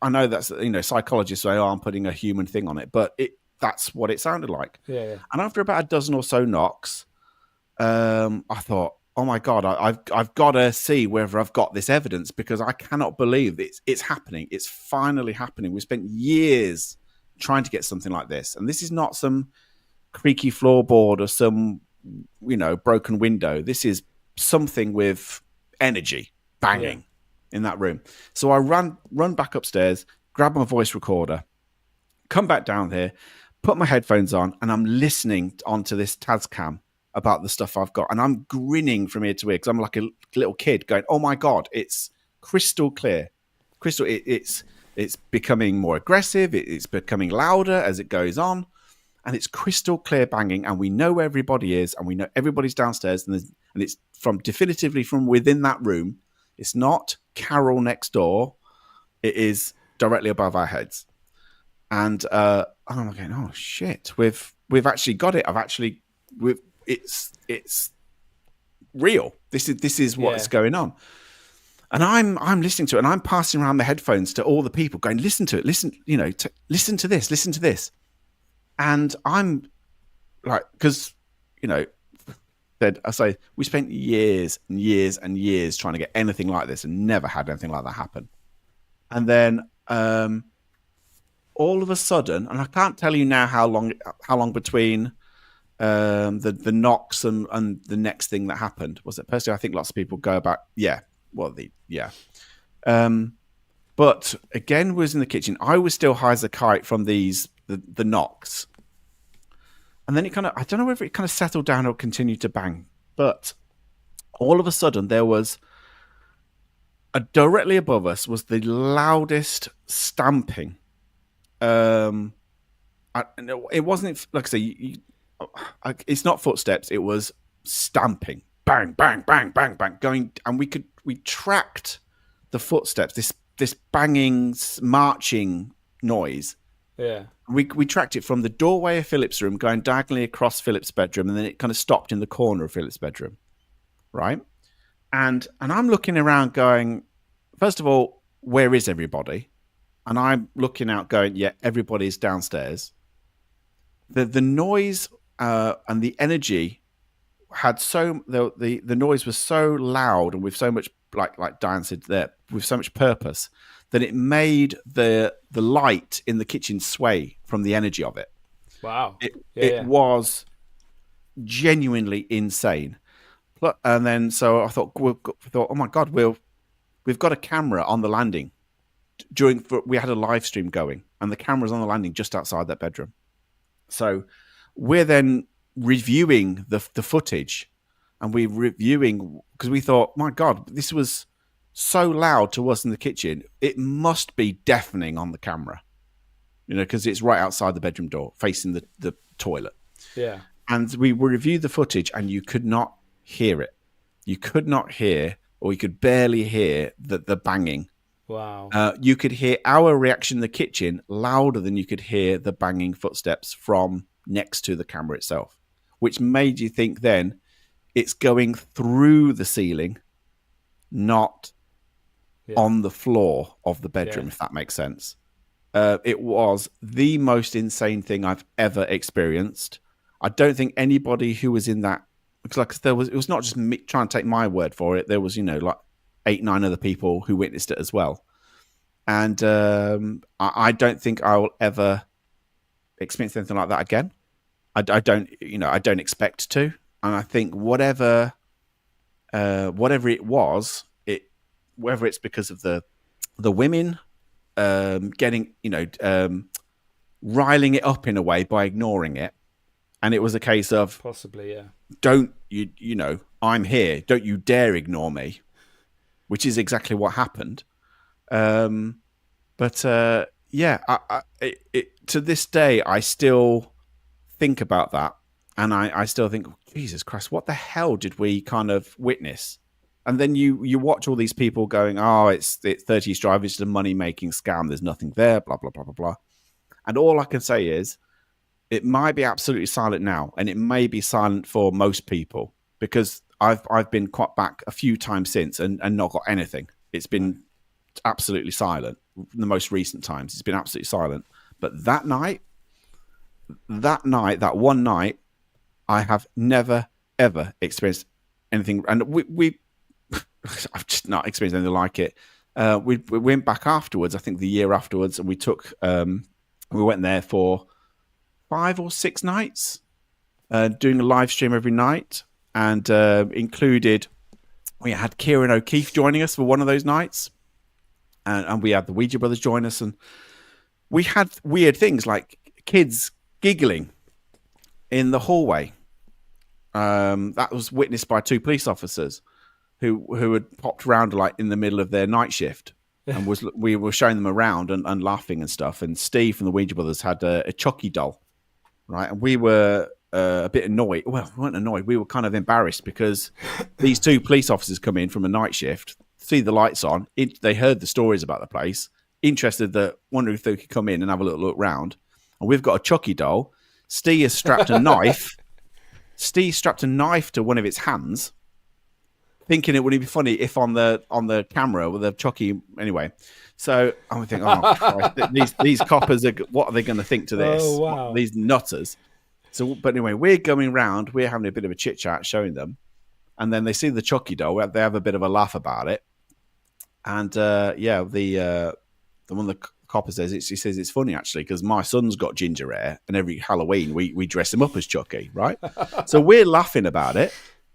I know that's, you know, psychologists say, oh, I'm putting a human thing on it, but that's what it sounded like. Yeah. And after about a dozen or so knocks, I thought, oh my God, I've got to see whether I've got this evidence, because I cannot believe it's happening. It's finally happening. We spent years trying to get something like this. And this is not some creaky floorboard or some, you know, broken window. This is something with energy banging in that room. So I run back upstairs, grab my voice recorder, come back down here, put my headphones on, and I'm listening onto this Tascam about the stuff I've got. And I'm grinning from ear to ear because I'm like a little kid going, oh my God, it's crystal clear. It's becoming more aggressive. It's becoming louder as it goes on. And it's crystal clear banging. And we know where everybody is. And we know everybody's downstairs. And it's definitively from within that room. It's not Carol next door. It is directly above our heads. And I'm going, oh shit, we've actually got it. It's real. This is what's going on. And I'm listening to it, and I'm passing around the headphones to all the people, going, listen to it, listen to this. And I'm like, because, you know, I say we spent years and years and years trying to get anything like this, and never had anything like that happen. And then all of a sudden, and I can't tell you now how long between the knocks and the next thing that happened was it. Personally, I think lots of people go about but again, was in the kitchen. I was still high as a kite from the knocks, and then it kind of, I don't know whether it kind of settled down or continued to bang, but all of a sudden there was directly above us was the loudest stamping. It wasn't, like I say, it's not footsteps. It was stamping, bang, bang, bang, bang, bang, going, and we tracked the footsteps. This banging, marching noise. Yeah, we tracked it from the doorway of Philip's room, going diagonally across Philip's bedroom, and then it kind of stopped in the corner of Philip's bedroom, right? And I'm looking around, going, first of all, where is everybody? And I'm looking out, going, yeah, everybody's downstairs. The noise and the energy had the noise was so loud and with so much, like Diane said there, with so much purpose, that it made the light in the kitchen sway from the energy of it. Wow. It was genuinely insane. And then so I thought, oh my God, we've got a camera on the landing. We had a live stream going, and the camera's on the landing just outside that bedroom. So we're then reviewing the footage, and we're reviewing, because we thought, my God, this was so loud to us in the kitchen, it must be deafening on the camera, because it's right outside the bedroom door, facing the toilet. Yeah. And we reviewed the footage, and you could not hear it. You could not hear, or you could barely hear the banging. Wow. You could hear our reaction in the kitchen louder than you could hear the banging footsteps from next to the camera itself, which made you think then it's going through the ceiling, not on the floor of the bedroom, if that makes sense. It was the most insane thing I've ever experienced. I don't think anybody who was in that, because it was not just me trying to take my word for it. There was, like 8-9 other people who witnessed it as well. And I don't think I will ever experience anything like that again. I don't expect to. And I think whatever it was, whether it's because of the women getting, riling it up in a way by ignoring it, and it was a case of possibly, don't I'm here, don't you dare ignore me, which is exactly what happened. To this day, I still think about that, and I still think, Jesus Christ, what the hell did we kind of witness? And then you watch all these people going, oh, it's 30 East Drive, it's a money-making scam, there's nothing there, blah, blah, blah, blah, blah. And all I can say is, it might be absolutely silent now, and it may be silent for most people, because I've been quite back a few times since and not got anything. It's been absolutely silent. The most recent times, it's been absolutely silent. But that one night, I have never, ever experienced anything. And I've just not experienced anything like it. We went back afterwards, I think the year afterwards, and we went there for 5 or 6 nights, doing a live stream every night, and we had Kieran O'Keefe joining us for one of those nights, and we had the Ouija brothers join us, and we had weird things like kids giggling in the hallway. That was witnessed by 2 police officers who had popped around like in the middle of their night shift, and we were showing them around and laughing and stuff. And Steve from the Ouija brothers had a Chucky doll, right? And we were a bit annoyed. Well, we weren't annoyed. We were kind of embarrassed because these 2 police officers come in from a night shift, see the lights on. They heard the stories about the place, wondering if they could come in and have a little look round. And we've got a Chucky doll. Steve has strapped a knife. Steve strapped a knife to one of its hands, thinking it would be funny if on the camera with the Chucky. Anyway, so I'm thinking, oh Christ, these coppers what are they going to think to this? Oh, wow. These nutters. So, but anyway, we're going round. We're having a bit of a chit chat, showing them, and then they see the Chucky doll. They have a bit of a laugh about it, and the one the copper says he says it's funny actually because my son's got ginger hair, and every Halloween we dress him up as Chucky, right? So we're laughing about it.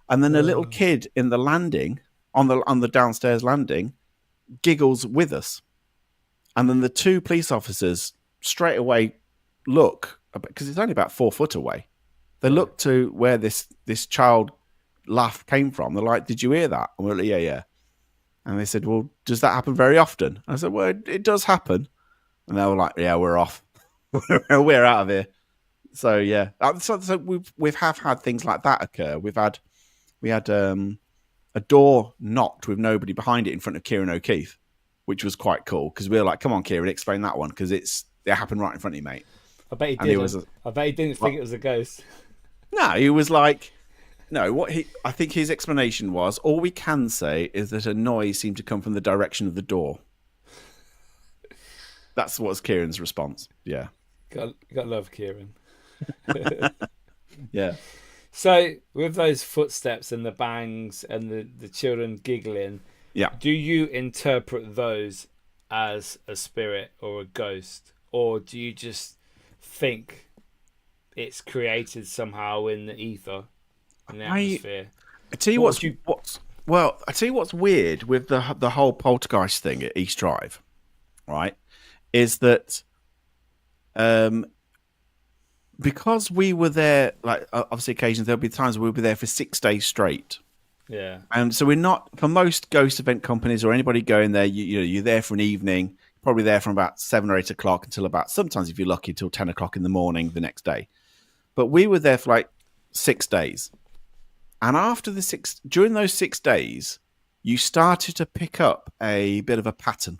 And then a little kid in the landing, on the downstairs landing, giggles with us. And then the 2 police officers straight away look, because it's only about 4 foot away. They look to where this child laugh came from. They're like, "Did you hear that?" And we're like, "Yeah." And they said, "Well, does that happen very often?" I said, "Well, it does happen." And they were like, "Yeah, we're off. We're out of here." So yeah, so we've had things like that occur. We had a door knocked with nobody behind it in front of Kieran O'Keefe, which was quite cool because we were like, "Come on, Kieran, explain that one because it happened right in front of you, mate." I bet he didn't. I bet he didn't think it was a ghost. No, he was like, no. I think his explanation was, all we can say is that a noise seemed to come from the direction of the door. That's what's Kieran's response. Yeah, got love Kieran. Yeah. So with those footsteps and the bangs and the children giggling, do you interpret those as a spirit or a ghost, or do you just think it's created somehow in the ether, in the atmosphere? I tell you what's weird with the whole poltergeist thing at East Drive, right? Is that because we were there, like obviously occasionally there'll be times we'll be there for 6 days straight, Yeah. And so we're not, for most ghost event companies or anybody going there, you're there for an evening, probably there from about 7 or 8 o'clock until about, sometimes if you're lucky, till 10 o'clock in the morning the next day. But we were there for like 6 days. And during those 6 days, you started to pick up a bit of a pattern.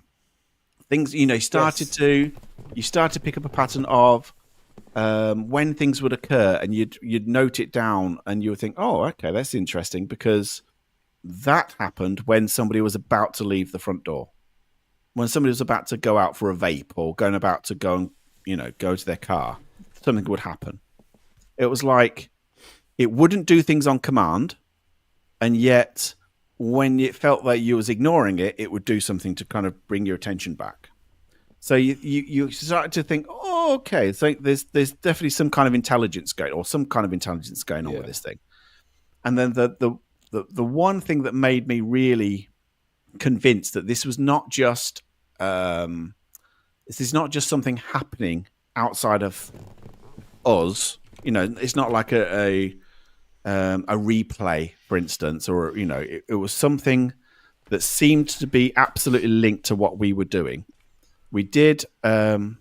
Things, you started to pick up a pattern of when things would occur, and you'd note it down, and you would think, oh, okay, that's interesting, because that happened when somebody was about to leave the front door, when somebody was about to go out for a vape or about to go and go to their car. Something would happen. It was like it wouldn't do things on command, and yet when it felt like you was ignoring it, it would do something to kind of bring your attention back. So you started to think, oh, okay, so there's definitely some kind of intelligence going on with this thing. And then the one thing that made me really convinced that this was not just something happening outside of us. It's not like a replay, for instance, or it was something that seemed to be absolutely linked to what we were doing. We did what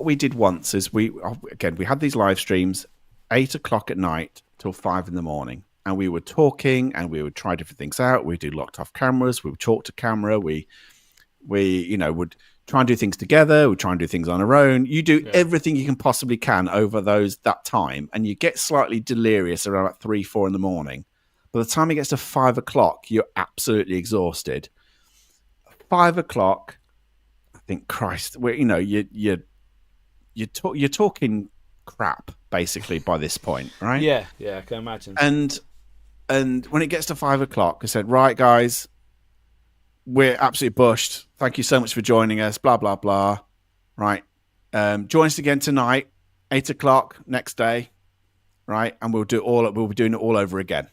we did once is we had these live streams 8 o'clock at night till 5 in the morning, and we were talking and we would try different things out. We do locked off cameras. We would talk to camera. We would try and do things together. We try and do things on our own. You do everything you can possibly can over that time, and you get slightly delirious around about 3, 4 in the morning. By the time it gets to 5 o'clock, you're absolutely exhausted. 5 o'clock, I think, Christ, you're talking crap basically by this point, right? Yeah, I can imagine. And when it gets to 5 o'clock, I said, right, guys, we're absolutely bushed. Thank you so much for joining us. Blah blah blah. Right, join us again tonight, 8 o'clock next day. Right, and we'll be doing it all over again.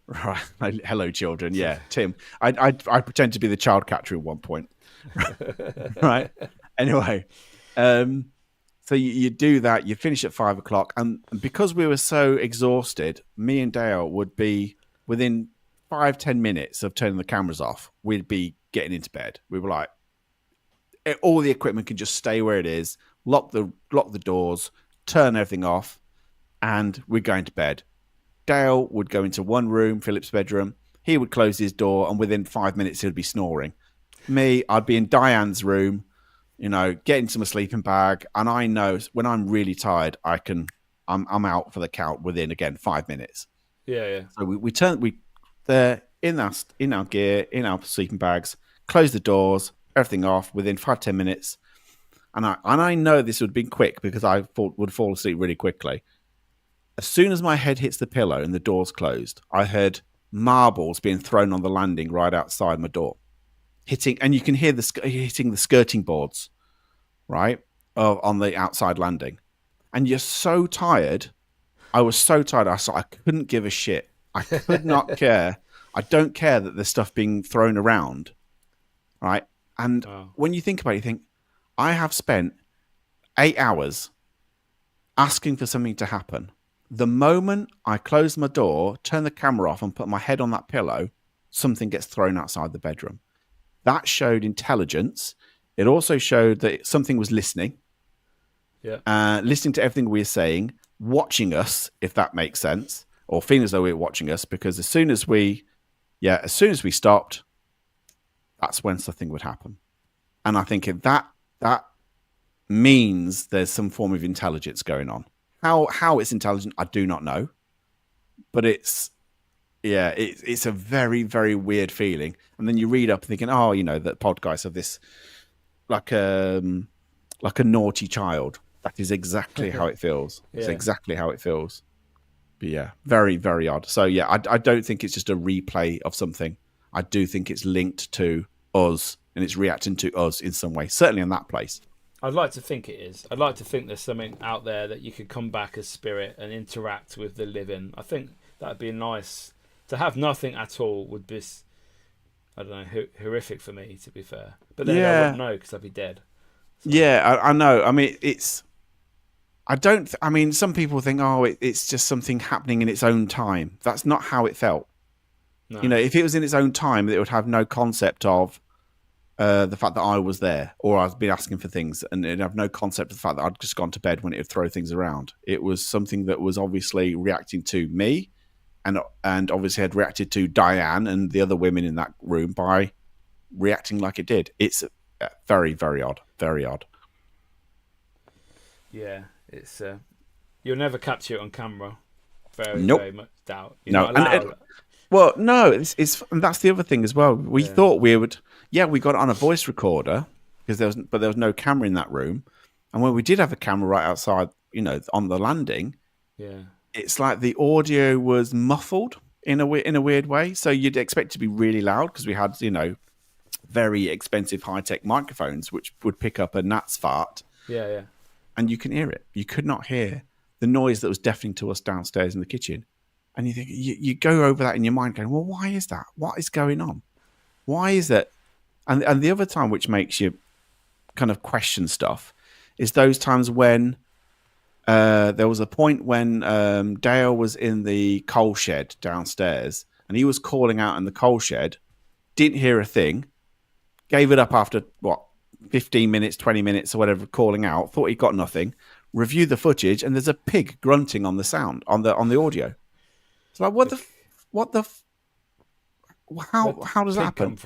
Right, hello, children. Yeah, Tim. I pretend to be the child catcher at one point. Right. Anyway, so you do that. You finish at 5 o'clock, and because we were so exhausted, me and Dale would be within 5-10 minutes of turning the cameras off. We'd be getting into bed. We were like, all the equipment can just stay where it is. Lock the doors, turn everything off, and we're going to bed. Dale would go into one room, Philip's bedroom. He would close his door, and within 5 minutes, he'd be snoring. Me, I'd be in Diane's room, get into my sleeping bag, and I know when I'm really tired, I'm out for the count within, again, 5 minutes. Yeah. So they're in our gear, in our sleeping bags, close the doors, everything off within 5-10 minutes. And I know this would be quick because I would fall asleep really quickly. As soon as my head hits the pillow and the door's closed, I heard marbles being thrown on the landing right outside my door, hitting, and you can hear hitting the skirting boards, right, on the outside landing. And you're so tired. I was so tired. I couldn't give a shit. I could not care. I don't care that there's stuff being thrown around, right? And when you think about it, you think, I have spent 8 hours asking for something to happen. The moment I close my door, turn the camera off, and put my head on that pillow, something gets thrown outside the bedroom. That showed intelligence. It also showed that something was listening. Yeah. Listening to everything we were saying, watching us, if that makes sense, or feeling as though we were watching us, because as soon as we stopped, that's when something would happen. And I think if that means there's some form of intelligence going on. How it's intelligent, I do not know, but it's a very, very weird feeling. And then you read up thinking, that podcasts have this like a naughty child. That is exactly how it feels. Yeah. It's exactly how it feels. But yeah, very, very odd. So yeah, I don't think it's just a replay of something. I do think it's linked to us and it's reacting to us in some way. Certainly in that place. I'd like to think it is. I'd like to think there's something out there that you could come back as spirit and interact with the living. I think that'd be nice. To have nothing at all would be, I don't know, horrific for me, to be fair. But then I wouldn't know because I'd be dead. So. Yeah, I know. I mean, it's I mean, some people think, oh, it's just something happening in its own time. That's not how it felt. No. You know, if it was in its own time, it would have no concept of the fact that I was there or I'd been asking for things, and it'd have no concept of the fact that I'd just gone to bed when it would throw things around. It was something that was obviously reacting to me, and obviously had reacted to Diane and the other women in that room by reacting like it did. It's very, very odd. Very odd. Yeah, it's you'll never capture it on camera. Very, Nope. very much doubt. No, well, no, it's and that's the other thing as well. We thought we would, we got it on a voice recorder because there was no camera in that room, and when we did have a camera right outside, on the landing, it's like the audio was muffled in a weird way. So you'd expect it to be really loud because we had very expensive high tech microphones which would pick up a gnat's fart. Yeah. And you can hear it. You could not hear the noise that was deafening to us downstairs in the kitchen. And you think you go over that in your mind, going, "Well, why is that? What is going on? Why is that?" And the other time, which makes you kind of question stuff, is those times when there was a point when Dale was in the coal shed downstairs, and he was calling out in the coal shed, didn't hear a thing, gave it up after 15 minutes, 20 minutes, or whatever, calling out, thought he got nothing. Review the footage, and there's a pig grunting on the sound on the audio. It's like, how does that happen?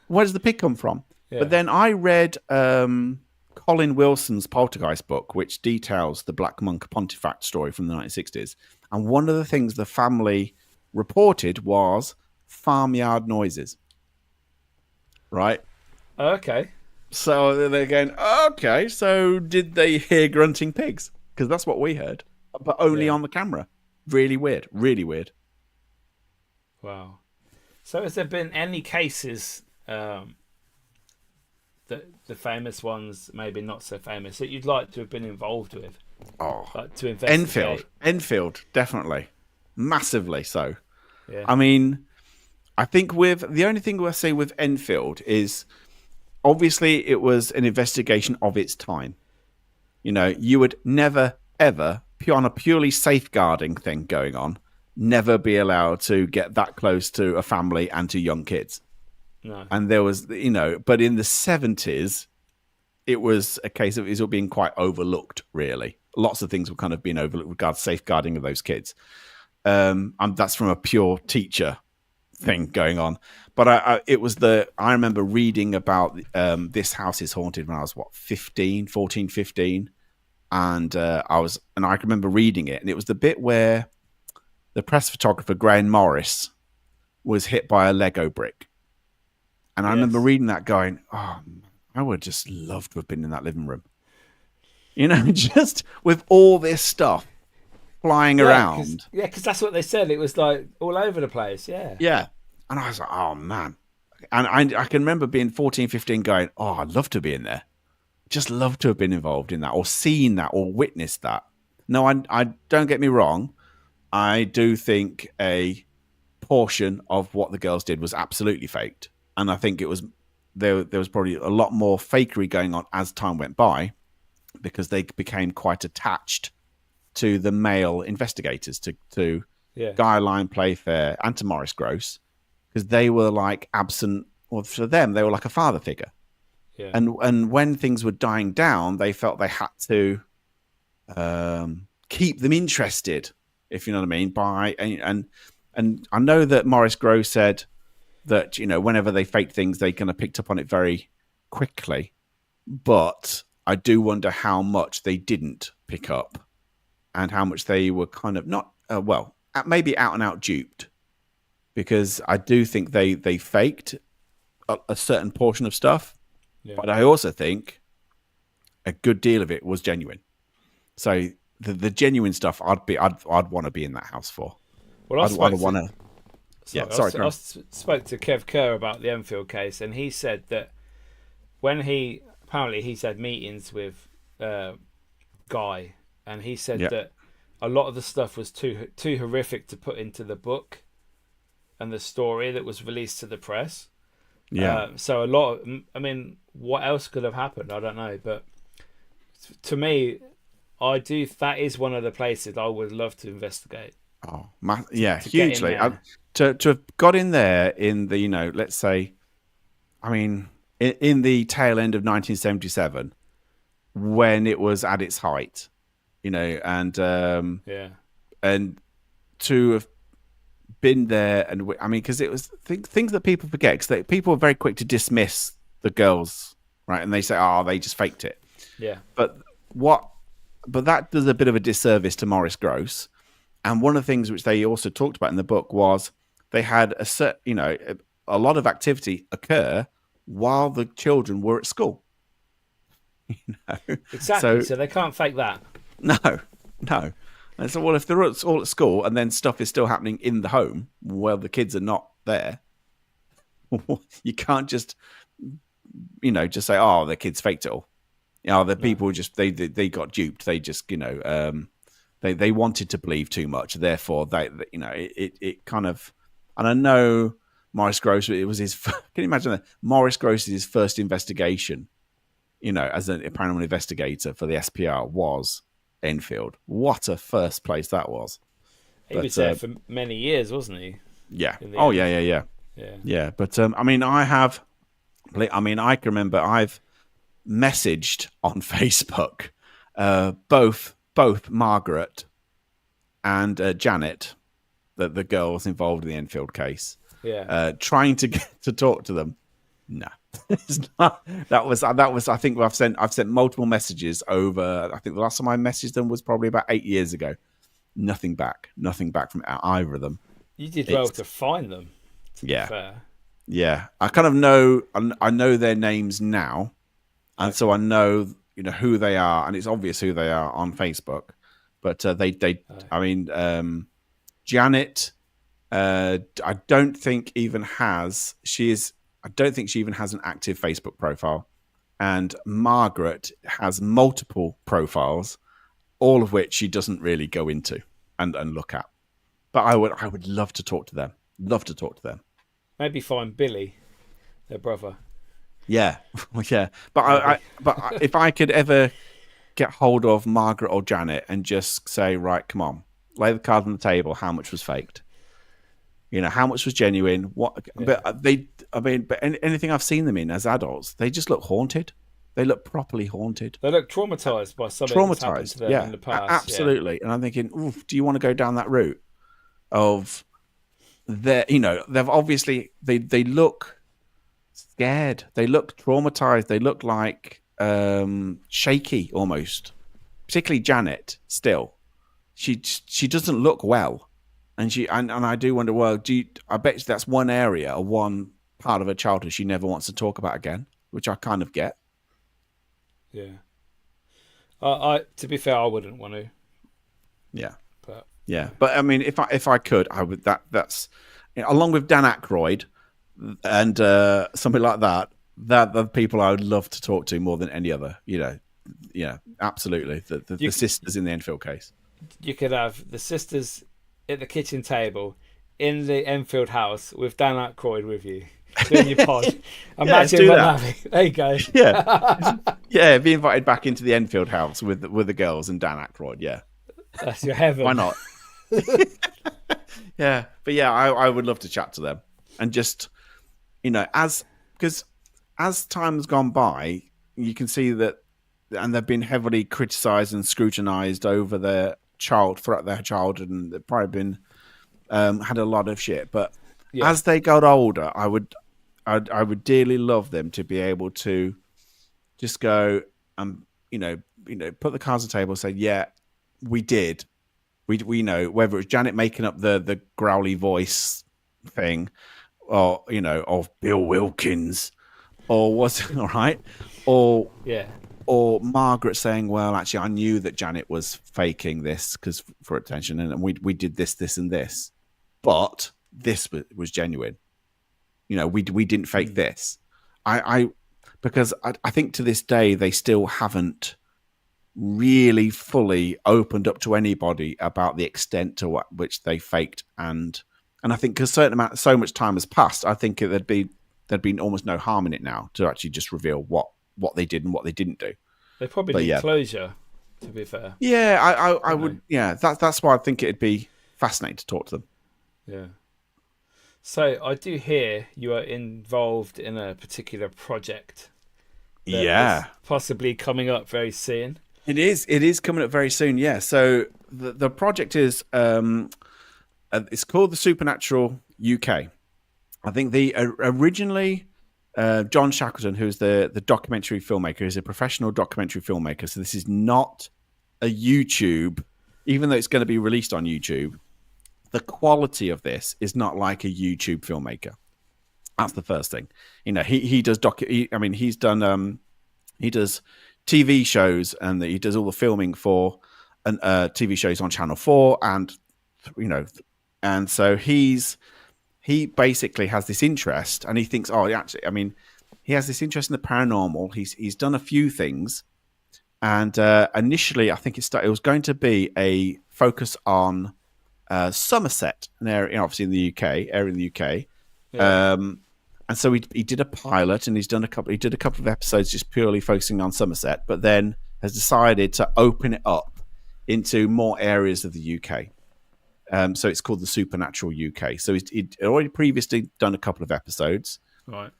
Where does the pig come from? Yeah. But then I read Colin Wilson's Poltergeist book, which details the Black Monk Pontifact story from the 1960s. And one of the things the family reported was farmyard noises. Right? Okay. So they're going, okay, so did they hear grunting pigs? Because that's what we heard, but only on the camera. Really weird. Really weird. Wow. So has there been any cases, the famous ones, maybe not so famous, that you'd like to have been involved with? Oh, like to investigate? Enfield, definitely. Massively so. Yeah. I mean, I think the only thing we'll say with Enfield is, obviously, it was an investigation of its time. You would never, ever, on a purely safeguarding thing going on, never be allowed to get that close to a family and to young kids. No. And there was, but in the 70s, it was a case of it being quite overlooked, really. Lots of things were kind of being overlooked regarding safeguarding of those kids. That's from a pure teacher thing going on. But I remember reading about This House is Haunted when I was 14, 15. And I remember reading it, and it was the bit where the press photographer Graham Morris was hit by a Lego brick. And I remember reading that going, oh, I would just love to have been in that living room. Just with all this stuff flying around. Because that's what they said. It was like all over the place. Yeah. Yeah. And I was like, oh, man. And I can remember being 14, 15 going, oh, I'd love to be in there. Just love to have been involved in that or seen that or witnessed that. No, I don't get me wrong. I do think a portion of what the girls did was absolutely faked. And I think it was there was probably a lot more fakery going on as time went by because they became quite attached to the male investigators, to Guy Lyon Playfair and to Maurice Grosse, because they were like absent, or for them, they were like a father figure. Yeah. And when things were dying down, they felt they had to keep them interested, if you know what I mean. And I know that Maurice Grosse said that, whenever they faked things, they kind of picked up on it very quickly. But I do wonder how much they didn't pick up and how much they were kind of not, maybe out and out duped. Because I do think they faked a certain portion of stuff. Yeah. But I also think a good deal of it was genuine. So the genuine stuff, I'd want to be in that house for. Well, I spoke to Kev Kerr about the Enfield case, and he said that when he's had meetings with Guy, and he said that a lot of the stuff was too horrific to put into the book and the story that was released to the press. Yeah. So what else could have happened? I don't know. But to me, I do. That is one of the places I would love to investigate. Oh, yeah, to get in hugely. there. To have got in there in the, let's say, I mean, in the tail end of 1977, when it was at its height, and and to have been there, and I mean, because it was things that people forget, because people are very quick to dismiss the girls, right? And they say, "Oh, they just faked it." Yeah. But that does a bit of a disservice to Maurice Grosse. And one of the things which they also talked about in the book was they had a lot of activity occur while the children were at school. Exactly. So they can't fake that. No. And so, well, if they're all at school and then stuff is still happening in the home, well, the kids are not there. You can't just, just say, "Oh, the kids faked it all." The people just they got duped. They just they wanted to believe too much. Therefore, it kind of. And I know Maurice Grosse. It was his. Can you imagine that? Maurice Grosse's first investigation, as a paranormal investigator for the SPR was Enfield. What a first place that was. He was there for many years, wasn't he? Yeah. Oh, yeah. Yeah. But I can remember I've messaged on Facebook both Margaret and Janet, the girls involved in the Enfield case. Yeah. Trying to get to talk to them. No, it's not. That was. I think I've sent multiple messages over. I think the last time I messaged them was probably about 8 years ago. Nothing back from either of them. You did well to find them. To be fair. Yeah. I kind of know. I know their names now, and so I know who they are, and it's obvious who they are on Facebook. But I mean, Janet. I don't think even has. I don't think she even has an active Facebook profile. And Margaret has multiple profiles, all of which she doesn't really go into and look at. But I would love to talk to them. Maybe find Billy, their brother. Yeah, yeah. But if I could ever get hold of Margaret or Janet and just say, right, come on, lay the card on the table. How much was faked? How much was genuine? What? Yeah. But anything I've seen them in as adults, they just look haunted. They look properly haunted. They look traumatized by something that's happened to them in the past. Absolutely. Yeah. And I'm thinking, oof, do you want to go down that route of they've obviously they look scared. They look traumatized. They look like shaky almost. Particularly Janet. Still, she doesn't look well. And I do wonder, well, I bet you that's one area or one part of her childhood she never wants to talk about again, which I kind of get. Yeah. To be fair, I wouldn't want to. Yeah. But I mean, if I could, I would. That's along with Dan Aykroyd and something like that. That the people I would love to talk to more than any other. Yeah, absolutely. The sisters in the Enfield case. You could have the sisters at the kitchen table in the Enfield house with Dan Aykroyd with you doing your pod. Imagine that. There you go. Yeah, be invited back into the Enfield house with the girls and Dan Aykroyd. Yeah, that's your heaven. Why not? Yeah, but yeah, I would love to chat to them and just because as time has gone by, you can see that, and they've been heavily criticised and scrutinised over throughout their childhood, and they've probably been had a lot of shit. But as they got older, I would dearly love them to be able to just go and put the cards on the table and say, yeah, we did. We know, whether it's Janet making up the growly voice thing, or of Bill Wilkins, or was all right, or Margaret saying, well, actually, I knew that Janet was faking this because for attention, and we did this, and this, but this was genuine. We didn't fake this. Because I think to this day they still haven't really fully opened up to anybody about the extent to which they faked, and I think because so much time has passed, I think there'd been almost no harm in it now to actually just reveal what they did and what they didn't do. They probably need closure. To be fair. Yeah, I would. Yeah, that's why I think it'd be fascinating to talk to them. Yeah. So I do hear you are involved in a particular project. Yeah, Possibly coming up very soon. it is. It is coming up very soon. Yeah. So the project is it's called the Supernatural UK. I think the originally John Shackleton, who's the documentary filmmaker, is a professional documentary filmmaker. So this is not a YouTube, even though it's going to be released on YouTube. The quality of this is not like a YouTube filmmaker. That's the first thing. You know, he does he's done he does TV shows, and he does all the filming for TV shows on Channel 4, and and so he basically has this interest, and he thinks, he has this interest in the paranormal. He's done a few things, and initially I think it was going to be a focus on Somerset, an area, obviously in the UK, Yeah. and so he did a pilot, and he did a couple of episodes just purely focusing on Somerset, but then has decided to open it up into more areas of the UK. So it's called the Supernatural UK. So he'd already previously done a couple of episodes. Right.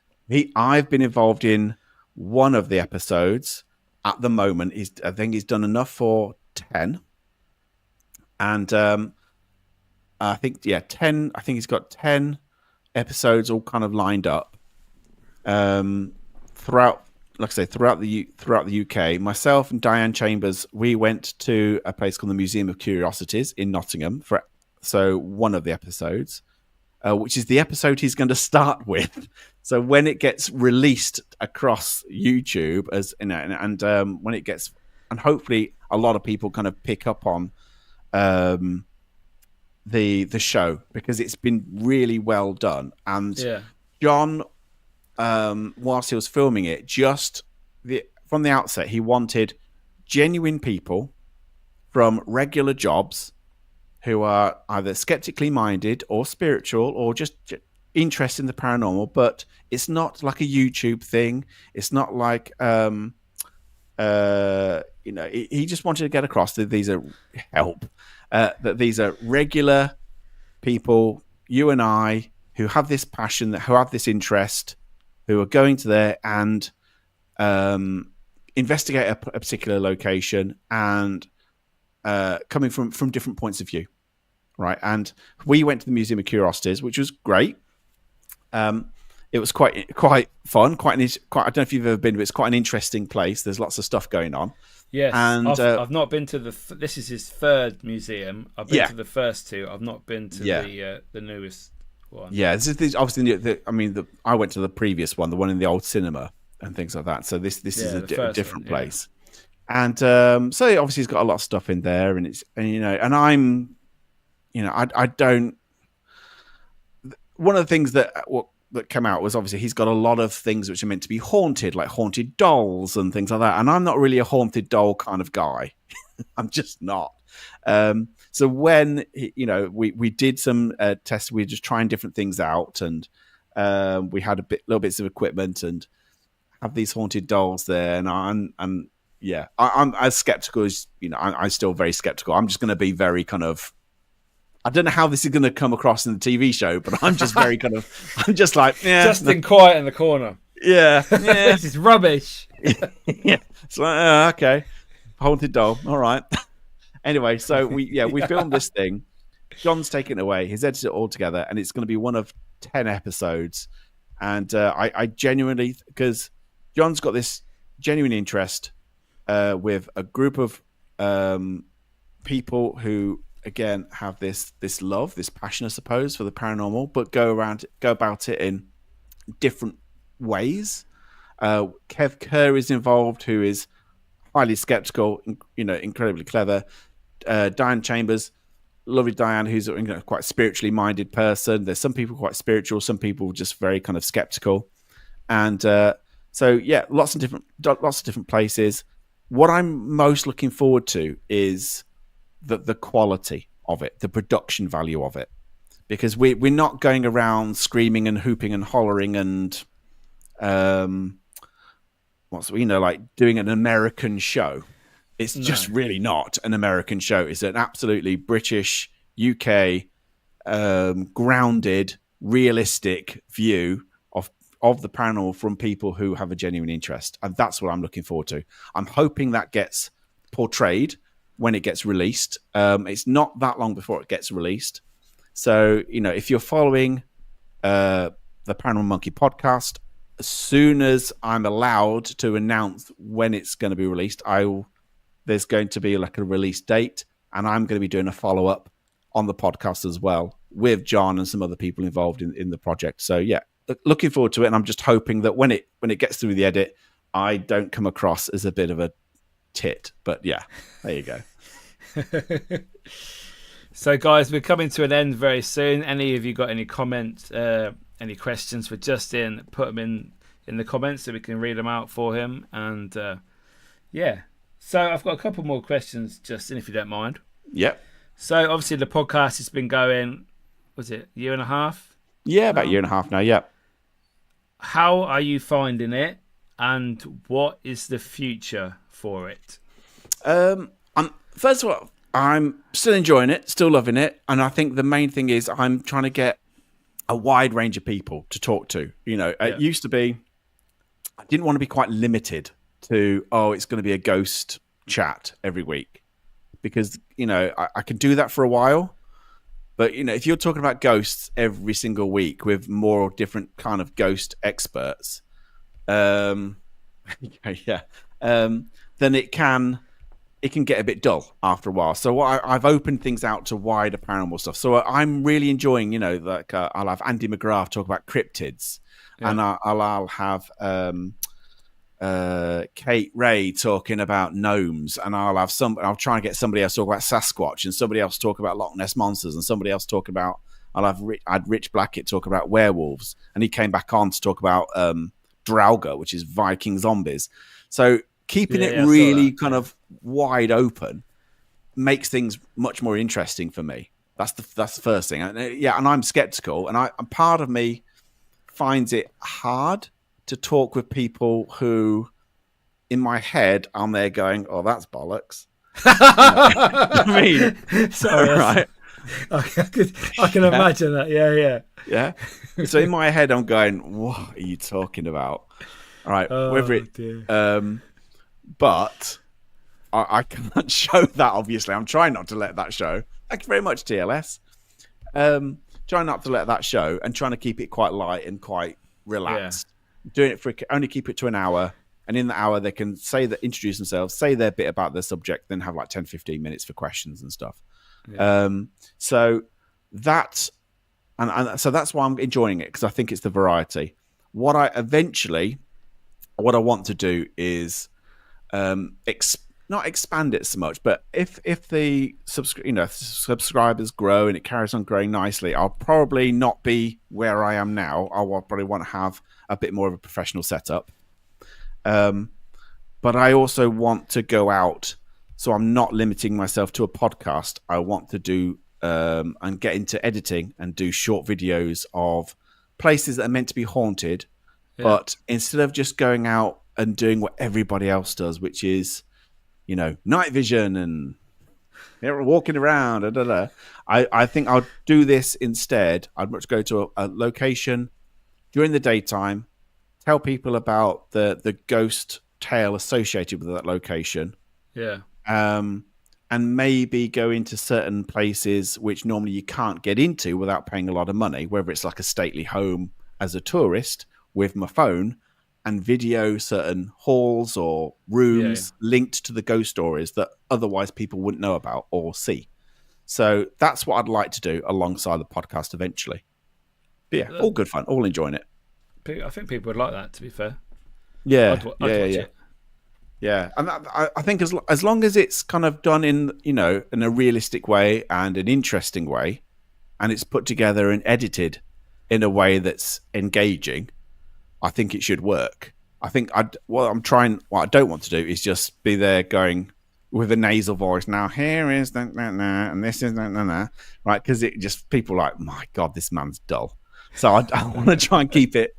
I've been involved in one of the episodes at the moment. I think he's done enough for 10, and I think 10. I think he's got 10 episodes all kind of lined up throughout. Like I say, throughout the UK. Myself and Diane Chambers, we went to a place called the Museum of Curiosities in Nottingham for one of the episodes, which is the episode he's going to start with. So when it gets released across YouTube, when it gets, and hopefully a lot of people kind of pick up on the show, because it's been really well done. And John, whilst he was filming it, from the outset, he wanted genuine people from regular jobs who are either skeptically minded or spiritual or just interested in the paranormal. But it's not like a YouTube thing. It's not like he just wanted to get across that these are that these are regular people, you and I, who have this passion, who have this interest, who are going to there and investigate a particular location, and coming from different points of view, right? And we went to the Museum of Curiosities, which was great. It was quite fun. I don't know if you've ever been, but it's quite an interesting place. There's lots of stuff going on. Yes, and I've not been to this is his third museum. I've been to the first two. I've not been to the newest one. Yeah, this is obviously. I went to the previous one, the one in the old cinema and things like that. So this is a different place. And so obviously he's got a lot of stuff in there, and I don't. One of the things that came out was, obviously he's got a lot of things which are meant to be haunted, like haunted dolls and things like that. And I'm not really a haunted doll kind of guy. I'm just not. So when we did some tests, we were just trying different things out, and we had little bits of equipment and have these haunted dolls there. And I'm as skeptical as I'm still very skeptical. I'm just going to be very kind of. I don't know how this is going to come across in the TV show, but I'm just very I'm just like, Justin quiet in the corner. Yeah. This is rubbish. Yeah. It's like, okay. Haunted doll. All right. Anyway, so we filmed this thing. John's taken it away. He's edited it all together, and it's going to be one of 10 episodes. And I genuinely, because John's got this genuine interest with a group of people who, again, have this love, this passion, I suppose, for the paranormal, but go about it in different ways. Kev Kerr is involved, who is highly skeptical, incredibly clever. Diane Chambers, lovely Diane, who's quite a spiritually minded person. There's some people quite spiritual, some people just very kind of skeptical, and lots of different places. What I'm most looking forward to is the quality of it, the production value of it, because we're not going around screaming and hooping and hollering and like doing an American show. It's just really not an American show. It's an absolutely British, UK, grounded, realistic view of the paranormal from people who have a genuine interest. And that's what I'm looking forward to. I'm hoping that gets portrayed when it gets released. It's not that long before it gets released. So, if you're following the Paranormal Monkey podcast, as soon as I'm allowed to announce when it's going to be released, there's going to be like a release date, and I'm going to be doing a follow-up on the podcast as well with John and some other people involved in the project. So yeah, looking forward to it. And I'm just hoping that when it gets through the edit, I don't come across as a bit of a tit. But yeah, there you go. So guys, we're coming to an end very soon. Any of you got any comments, any questions for Justin, put them in the comments so we can read them out for him. And yeah, so I've got a couple more questions, Justin, if you don't mind. Yep. So obviously the podcast has been going, was it a year and a half? Yeah, about a year and a half now. Yep. How are you finding it, and what is the future for it? First of all, I'm still enjoying it, still loving it, and I think the main thing is I'm trying to get a wide range of people to talk to. It used to be I didn't want to be quite limited to it's going to be a ghost chat every week, because I could do that for a while. But, if you're talking about ghosts every single week with more different kind of ghost experts, then it can get a bit dull after a while. So I've opened things out to wider paranormal stuff. So I'm really enjoying, I'll have Andy McGrath talk about cryptids, and I'll have Kate Ray talking about gnomes, and I'll try and get somebody else talk about Sasquatch, and somebody else talk about Loch Ness monsters, and somebody else talk about I had Rich Blackett talk about werewolves, and he came back on to talk about Draugr, which is Viking zombies. So keeping it really kind of wide open makes things much more interesting for me. That's the first thing. And I'm skeptical, and part of me finds it hard to talk with people who, in my head, I'm there going, "Oh, that's bollocks." I mean, sorry, right? I can imagine that. Yeah. So in my head, I'm going, "What are you talking about?" All right, but I can't show that. Obviously, I'm trying not to let that show. Thank you very much, TLS. Trying not to let that show, and trying to keep it quite light and quite relaxed. Yeah. Doing it only keep it to an hour, and in the hour they can introduce themselves, say their bit about their subject, then have like 10-15 minutes for questions and stuff. So that's so that's why I'm enjoying it, because I think it's the variety. What I want to do is not expand it so much, but if the subscribers grow and it carries on growing nicely, I'll probably not be where I am now. I'll probably want to have a bit more of a professional setup. But I also want to go out, so I'm not limiting myself to a podcast. I want to do and get into editing and do short videos of places that are meant to be haunted, but instead of just going out and doing what everybody else does, which is, night vision and walking around, I think I'll do this instead. I'd much go to a location during the daytime, tell people about the ghost tale associated with that location. And maybe go into certain places which normally you can't get into without paying a lot of money, whether it's like a stately home as a tourist with my phone, and video certain halls or rooms linked to the ghost stories that otherwise people wouldn't know about or see. So that's what I'd like to do alongside the podcast eventually. But all good fun, all enjoying it. I think people would like that, to be fair. I'd watch it. Yeah, and I think as long as it's kind of done in in a realistic way and an interesting way, and it's put together and edited in a way that's engaging, I think it should work. I think what I don't want to do is just be there going with a nasal voice. Now here is and this is right, because it just people are like, my God, this man's dull. So I want to try and keep it,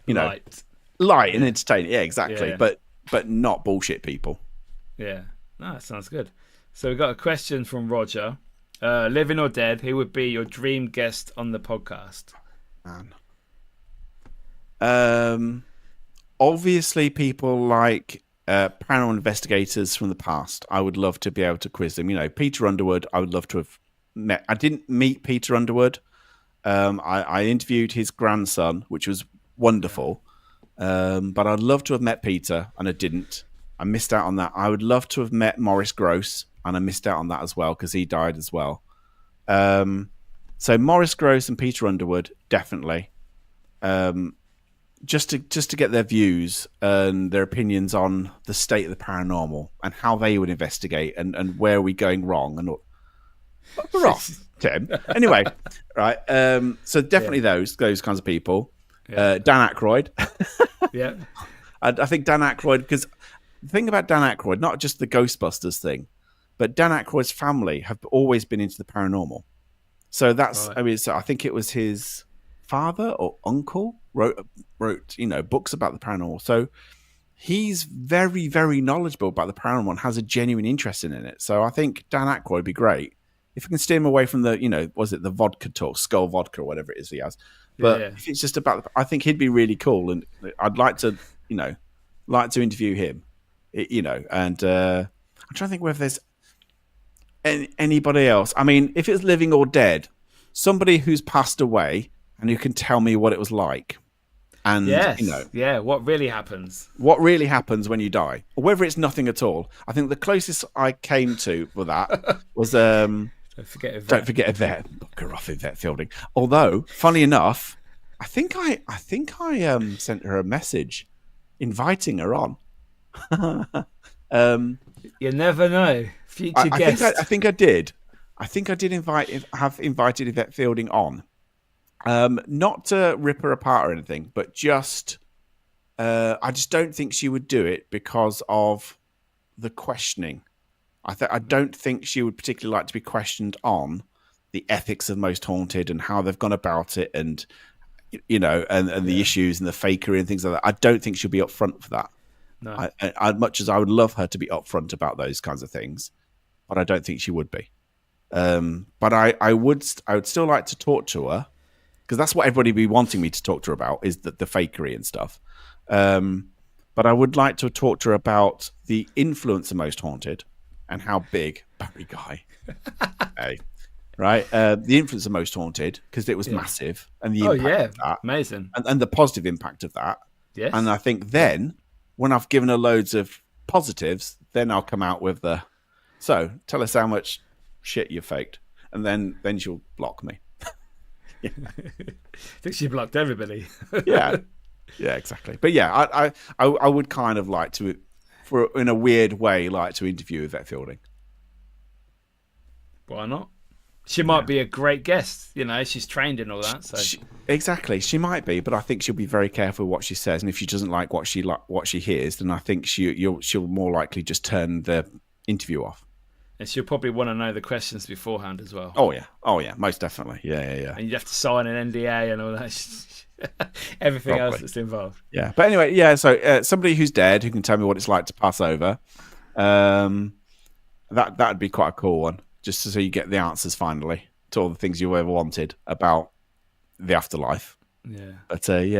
light and entertaining. Yeah, exactly. Yeah. But not bullshit people. Yeah. No, that sounds good. So we got a question from Roger. Living or dead, who would be your dream guest on the podcast? Man. Obviously, people like paranormal investigators from the past. I would love to be able to quiz them. You know, Peter Underwood, I would love to have met. I didn't meet Peter Underwood. I interviewed his grandson, which was wonderful. But I'd love to have met Peter, and I didn't. I missed out on that. I would love to have met Maurice Grosse, and I missed out on that as well because he died as well. So Maurice Grosse and Peter Underwood, definitely. Just to get their views and their opinions on the state of the paranormal and how they would investigate and where are we going wrong and all. We're off, Tim. Anyway, right. So definitely those kinds of people. Yeah. Dan Aykroyd. Yeah. I think Dan Aykroyd, because the thing about Dan Aykroyd, not just the Ghostbusters thing, but Dan Aykroyd's family have always been into the paranormal. So that's, right. I mean, so I think it was his father or uncle wrote books about the paranormal. So he's very, very knowledgeable about the paranormal and has a genuine interest in it. So I think Dan Aykroyd would be great. If we can steer him away from the, was it the vodka talk, Skull Vodka or whatever it is he has. But if it's just about, I think he'd be really cool. And I'd like to, interview him, and I'm trying to think whether there's anybody else. I mean, if it's living or dead, somebody who's passed away and who can tell me what it was like. And, what really happens. What really happens when you die. Or whether it's nothing at all. I think the closest I came to for that was... Don't forget Yvette. Bugger off Yvette Fielding. Although, funny enough, I think I sent her a message inviting her on. You never know. Future guest. I think I did. I think I did have invited Yvette Fielding on. Not to rip her apart or anything, but just I just don't think she would do it because of the questioning. I don't think she would particularly like to be questioned on the ethics of Most Haunted and how they've gone about it, and the issues and the fakery and things like that. I don't think she'll be upfront for that. No. I much as I would love her to be upfront about those kinds of things, but I don't think she would be. But I would still like to talk to her. Because that's what everybody would be wanting me to talk to her about, is the fakery and stuff. But I would like to talk to her about the influence of Most Haunted and how big Barry Guy, right? The influence of Most Haunted, because it was massive, and the impact of that, amazing, and the positive impact of that. Yes. And I think then, when I've given her loads of positives, then I'll come out with so tell us how much shit you faked, and then she'll block me. I think she blocked everybody. yeah, exactly. But I would kind of like to, in a weird way, like to interview Yvette Fielding. Why not? She might be a great guest. She's trained in all that. So exactly, she might be, but I think she'll be very careful what she says, and if she doesn't like what she hears, then I think she'll more likely just turn the interview off. And she'll probably want to know the questions beforehand as well. Oh yeah, most definitely. Yeah. And you'd have to sign an NDA and all that. Everything else that's involved. Yeah, but anyway, so somebody who's dead who can tell me what it's like to pass over. That'd be quite a cool one, just so you get the answers finally to all the things you ever wanted about the afterlife. Yeah.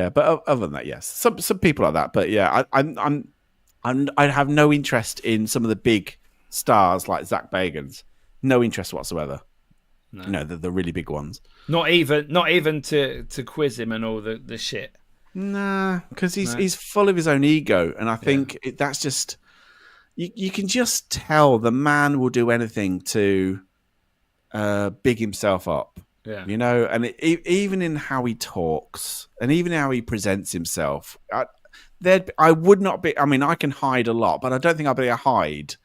But other than that, yes, some people like that. But yeah, I have no interest in some of the big stars like Zach Bagans. No interest whatsoever. No. The really big ones. Not even to quiz him and all the shit. Nah, because he's full of his own ego, and I think that's just you can just tell the man will do anything to big himself up. Yeah, and even in how he talks and even how he presents himself, I would not be. I mean, I can hide a lot, but I don't think I'd be able to hide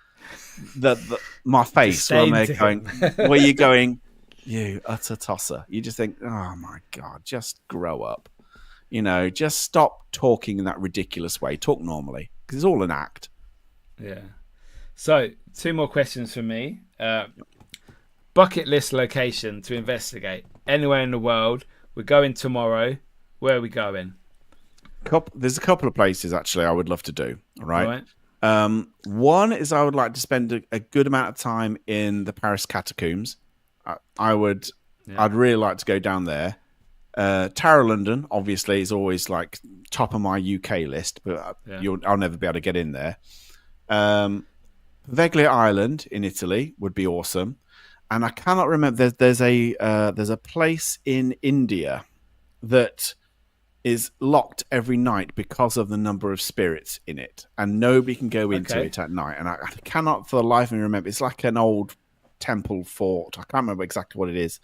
my face where you're going, you utter tosser. You just think, oh my God, just grow up. Just stop talking in that ridiculous way. Talk normally, because it's all an act. Yeah. So 2 more questions from me. Bucket list location to investigate. Anywhere in the world. We're going tomorrow. Where are we going? There's a couple of places actually I would love to do. All right. One is I would like to spend a good amount of time in the Paris catacombs. I'd really like to go down there. Tower of London, obviously, is always like top of my UK list, but I'll never be able to get in there. Veglia Island in Italy would be awesome, and I cannot remember. There's a place in India that is locked every night because of the number of spirits in it, and nobody can go into it at night. And I cannot for the life of me remember. It's like an old temple fort. I can't remember exactly what it is,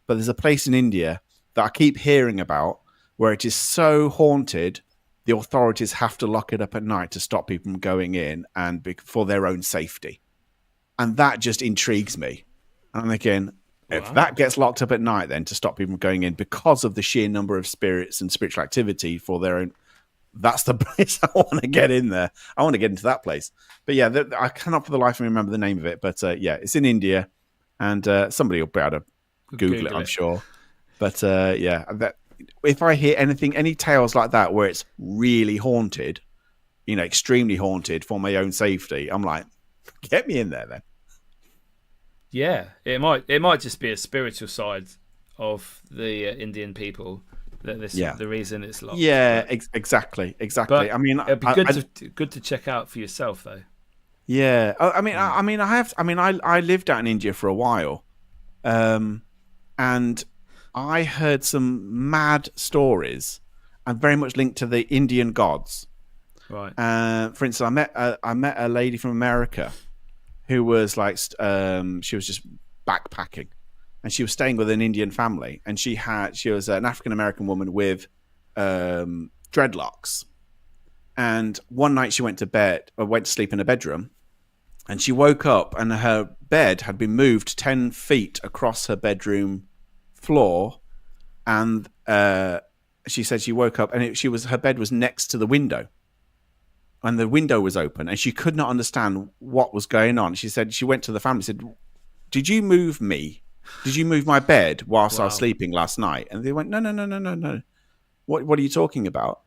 but there's a place in India that I keep hearing about where it is so haunted, the authorities have to lock it up at night to stop people from going in and for their own safety. And that just intrigues me. And I'm thinking, if that gets locked up at night then to stop people from going in because of the sheer number of spirits and spiritual activity for their own, that's the place I want to get in there. I want to get into that place. But yeah, I cannot for the life of me remember the name of it. But yeah, it's in India, and somebody will be able to Google it, I'm sure. But yeah, if I hear any tales like that where it's really haunted, extremely haunted for my own safety, I'm like, get me in there then. Yeah, it might just be a spiritual side of the Indian people. The reason it's locked. Yeah, exactly. But I mean, it'd be good to check out for yourself, though. Yeah, I lived out in India for a while, and I heard some mad stories, and very much linked to the Indian gods. Right. For instance, I met a lady from America who was like, she was just backpacking, and she was staying with an Indian family, and she was an African American woman with dreadlocks. And one night she went to sleep in a bedroom, and she woke up, and her bed had been moved 10 feet across her bedroom floor, and she said she woke up, and her bed was next to the window, and the window was open, and she could not understand what was going on. She said she went to the family and said, "Did you move me? Did you move my bed whilst I was sleeping last night?" And they went, No. What are you talking about?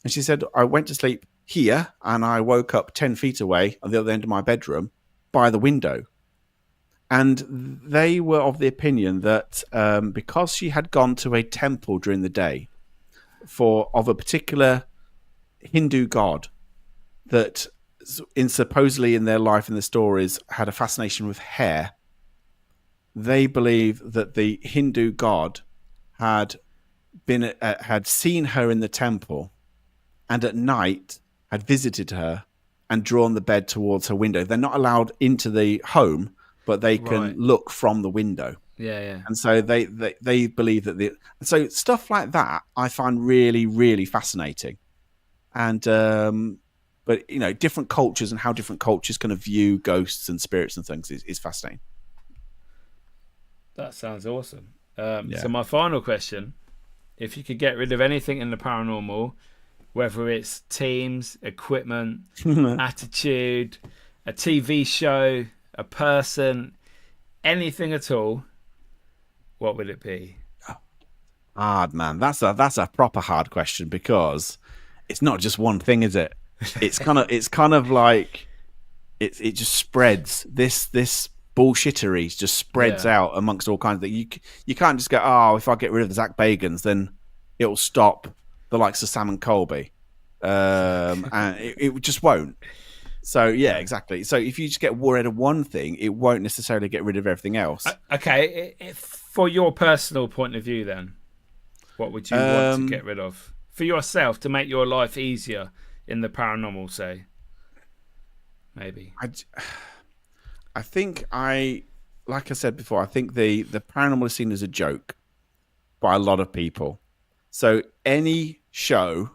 And she said, "I went to sleep here, and I woke up 10 feet away at the other end of my bedroom by the window." And they were of the opinion that because she had gone to a temple during the day of a particular Hindu god that supposedly in their life in the stories had a fascination with hair, they believe that the Hindu god had seen her in the temple, and at night had visited her and drawn the bed towards her window. They're not allowed into the home, but they can look from the window. Yeah. And so they believe that so stuff like that I find really, really fascinating. And but different cultures and how different cultures kind of view ghosts and spirits and things is fascinating. That sounds awesome. So my final question: if you could get rid of anything in the paranormal, whether it's teams, equipment, attitude, a TV show, a person, anything at all, what would it be? Hard, man. That's a proper hard question, because it's not just one thing, is it? It's kind of like it just spreads. This bullshittery just spreads out amongst all kinds of things. You can't just go, oh, if I get rid of the Zach Bagans, then it'll stop the likes of Sam and Colby, and it just won't. So yeah, exactly. So if you just get rid of one thing, it won't necessarily get rid of everything else. Okay, for your personal point of view, then, what would you want to get rid of for yourself to make your life easier in the paranormal? Say, maybe. I think like I said before, I think the paranormal is seen as a joke by a lot of people. So any show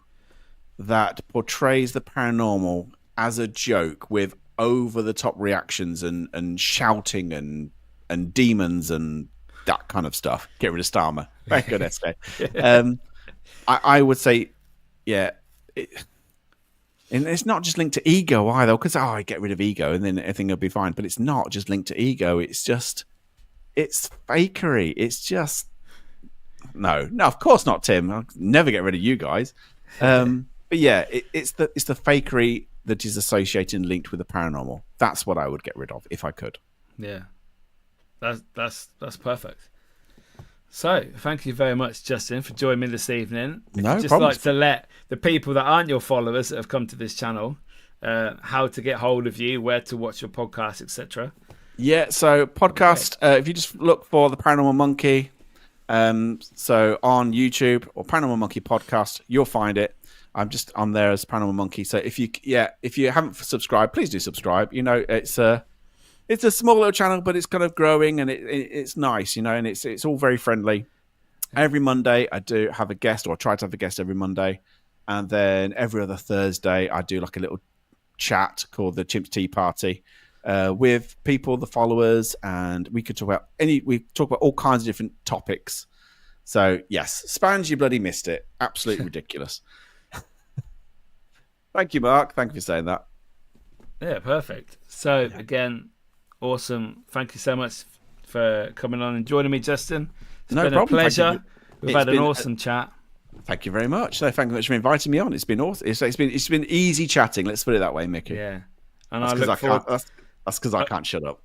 that portrays the paranormal as a joke with over-the-top reactions and shouting and demons and that kind of stuff. Get rid of Starmer. Very good essay. I would say, yeah. And it's not just linked to ego either, because I get rid of ego and then everything will be fine. But it's not just linked to ego. It's fakery. It's just no, of course not, Tim. I'll never get rid of you guys. But yeah, it's the fakery that is associated and linked with the paranormal. That's what I would get rid of if I could. Yeah, that's perfect. So, thank you very much, Justin, for joining me this evening. No I'd just problem. like to let the people that aren't your followers that have come to this channel how to get hold of you, where to watch your podcast, etc. Yeah, so podcast, if you just look for the Paranormal Monkey, so on YouTube or Paranormal Monkey Podcast, you'll find it. I'm there as Paranormal Monkey. So if you haven't subscribed, please do subscribe. You know, it's a small little channel, but it's kind of growing and it's nice, you know, and it's all very friendly. Every Monday I do have a guest, or I try to have a guest every Monday, and then every other Thursday I do like a little chat called the Chimps Tea Party with people, the followers, and we talk about all kinds of different topics. So yes, Spans, you bloody missed it. Absolutely ridiculous. Thank you, Mark. Thank you for saying that. Yeah, perfect. So again, awesome. Thank you so much for coming on and joining me, Justin. It's been a pleasure. We've had an awesome chat. Thank you very much. No, thank you very much for inviting me on. It's been awesome. It's been easy chatting. Let's put it that way, Mickey. Yeah, and that's because I can't shut up.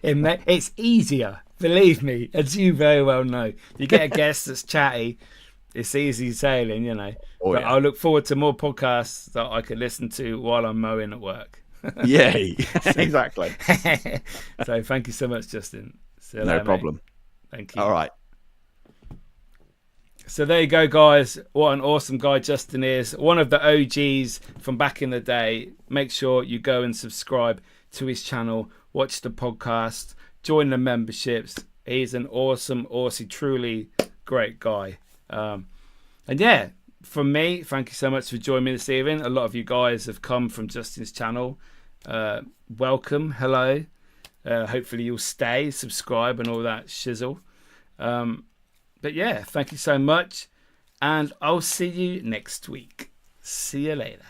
It's easier, believe me, as you very well know. You get a guest that's chatty, it's easy sailing, you know. But I look forward to more podcasts that I can listen to while I'm mowing at work. Yay! Exactly. So thank you so much, Justin. No problem. Thank you. All right. So there you go, guys. What an awesome guy Justin is. One of the OGs from back in the day. Make sure you go and subscribe to his channel. Watch the podcast. Join the memberships. He's an awesome, truly great guy. And yeah, from me, thank you so much for joining me this evening. A lot of you guys have come from Justin's channel. Welcome. Hello. Hopefully you'll stay, subscribe and all that shizzle. But yeah, thank you so much. And I'll see you next week. See you later.